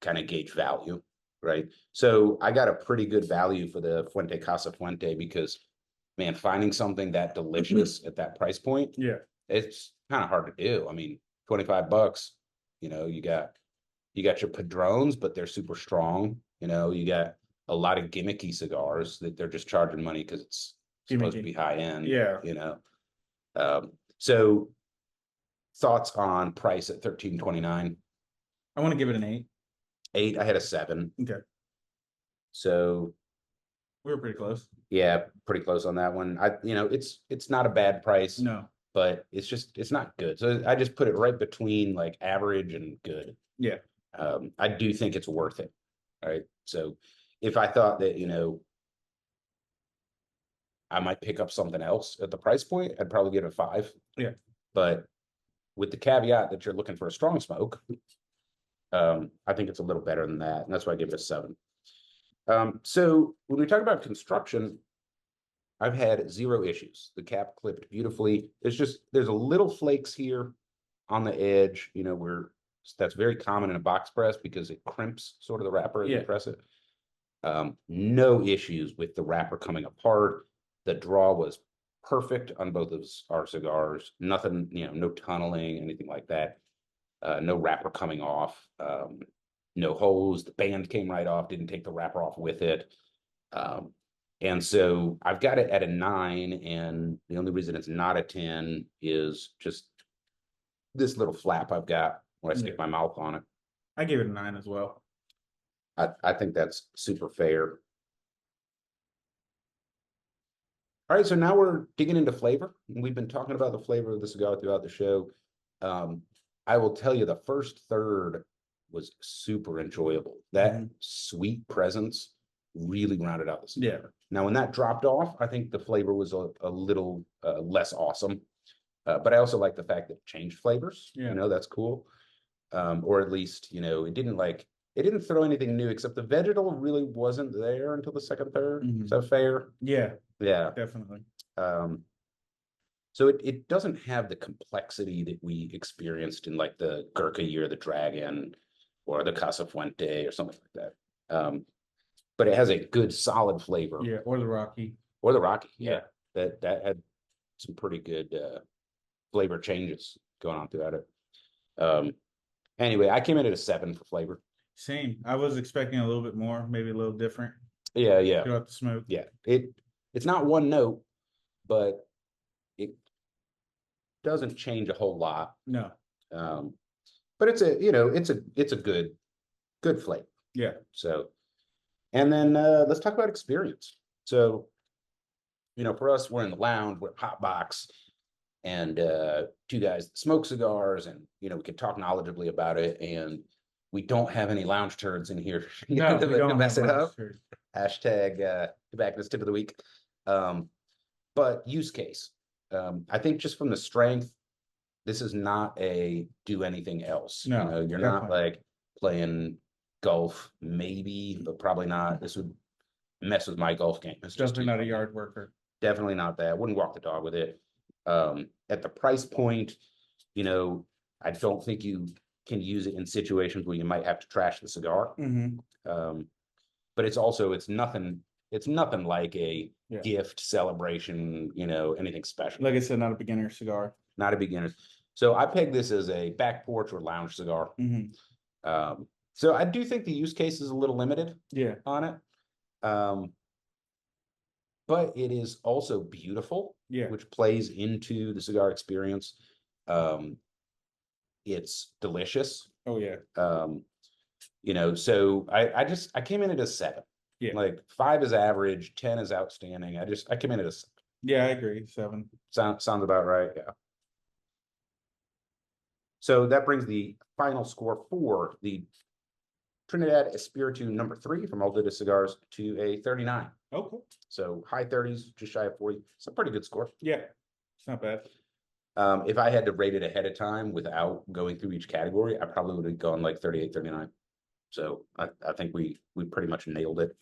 Speaker 3: kind of gauge value, right? So I got a pretty good value for the Fuente Casa Fuente because, man, finding something that delicious at that price point, it's kind of hard to do. I mean, $25, you got your Padrones, but they're super strong. You got a lot of gimmicky cigars that they're just charging money because it's supposed to be high end.
Speaker 2: Yeah.
Speaker 3: So thoughts on price at $13.29?
Speaker 2: I want to give it an 8.
Speaker 3: 8. I had a 7.
Speaker 2: Okay.
Speaker 3: So
Speaker 2: we were pretty close.
Speaker 3: Yeah, pretty close on that one. It's not a bad price.
Speaker 2: No.
Speaker 3: But it's not good. So I just put it right between like average and good.
Speaker 2: Yeah.
Speaker 3: I do think it's worth it. All right. So if I thought that, I might pick up something else at the price point, I'd probably give it a 5.
Speaker 2: Yeah.
Speaker 3: But with the caveat that you're looking for a strong smoke, I think it's a little better than that. And that's why I give it a 7. So when we talk about construction, I've had 0 issues. The cap clipped beautifully. There's a little flakes here on the edge, that's very common in a box press because it crimps sort of the wrapper as you press it. No issues with the wrapper coming apart. The draw was perfect on both of our cigars. Nothing, no tunneling, anything like that. No wrapper coming off. No hose. The band came right off. Didn't take the wrapper off with it. And so I've got it at a 9, and the only reason it's not a 10 is just this little flap I've got when I stick my mouth on it.
Speaker 2: I gave it a 9 as well.
Speaker 3: I think that's super fair. All right, so now we're digging into flavor. We've been talking about the flavor of the cigar throughout the show. I will tell you the first third was super enjoyable. That sweet presence really rounded out the cigar.
Speaker 2: Yeah.
Speaker 3: Now, when that dropped off, I think the flavor was a little less awesome. But I also like the fact that it changed flavors.
Speaker 2: Yeah.
Speaker 3: That's cool. Or at least, it didn't throw anything new, except the vegetal really wasn't there until the second third. Is that fair?
Speaker 2: Yeah.
Speaker 3: Yeah.
Speaker 2: Definitely.
Speaker 3: So it doesn't have the complexity that we experienced in like the Gurkha or the Dragon or the Casa Fuente or something like that. But it has a good solid flavor.
Speaker 2: Yeah, or the Rocky.
Speaker 3: Or the Rocky,
Speaker 2: Yeah.
Speaker 3: That had some pretty good flavor changes going on throughout it. Anyway, I came in at a 7 for flavor.
Speaker 2: Same. I was expecting a little bit more, maybe a little different
Speaker 3: Yeah.
Speaker 2: throughout the smoke.
Speaker 3: Yeah. It's not one note, but it doesn't change a whole lot.
Speaker 2: No.
Speaker 3: But it's a good flavor.
Speaker 2: Yeah.
Speaker 3: So, and then let's talk about experience. So, for us, we're in the lounge, we're hot box, and two guys that smoke cigars, and we can talk knowledgeably about it, and we don't have any lounge turds in here
Speaker 2: No, we don't
Speaker 3: mess
Speaker 2: have
Speaker 3: it up.
Speaker 2: mustard.
Speaker 3: Hashtag tobacconist tip of the week. But use case. I think just from the strength, this is not a do anything else.
Speaker 2: No,
Speaker 3: you're
Speaker 2: definitely.
Speaker 3: not like playing golf, maybe, but probably not. This would mess with my golf game. It's just
Speaker 2: Definitely not a yard worker.
Speaker 3: Definitely not that. Wouldn't walk the dog with it. At the price point, I don't think you can use it in situations where you might have to trash the cigar. But it's nothing like a gift celebration, anything special.
Speaker 2: Like I said, not a beginner cigar.
Speaker 3: Not a beginner. So I peg this as a back porch or lounge cigar. So I do think the use case is a little limited on it. But it is also beautiful, which plays into the cigar experience. It's delicious.
Speaker 2: Oh yeah.
Speaker 3: So I came in at a 7.
Speaker 2: Yeah.
Speaker 3: Like 5 is average, 10 is outstanding. I came in at a 7.
Speaker 2: Yeah, I agree. 7.
Speaker 3: Sounds about right. Yeah. So that brings the final score for the Trinidad Espiritu number 3 from Altidas Cigars to a 39.
Speaker 2: Okay.
Speaker 3: So high 30s, just shy of 40. It's a pretty good score.
Speaker 2: Yeah, it's not bad.
Speaker 3: If I had to rate it ahead of time without going through each category, I probably would have gone like 38, 39. So I think we pretty much nailed it.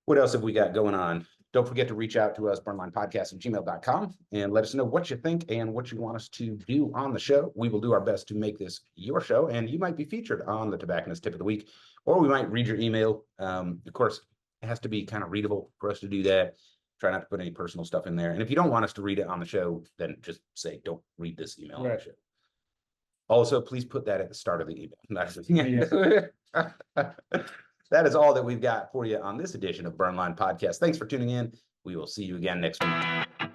Speaker 3: What else have we got going on? Don't forget to reach out to us, burnlinepodcast@gmail.com, and let us know what you think and what you want us to do on the show. We will do our best to make this your show, and you might be featured on the Tobacconist Tip of the Week, or we might read your email. Of course, it has to be kind of readable for us to do that. Try not to put any personal stuff in there. And if you don't want us to read it on the show, then just say, don't read this email on the show. Also, please put that at the start of the email. That is all that we've got for you on this edition of Burnline Podcast. Thanks for tuning in. We will see you again next week.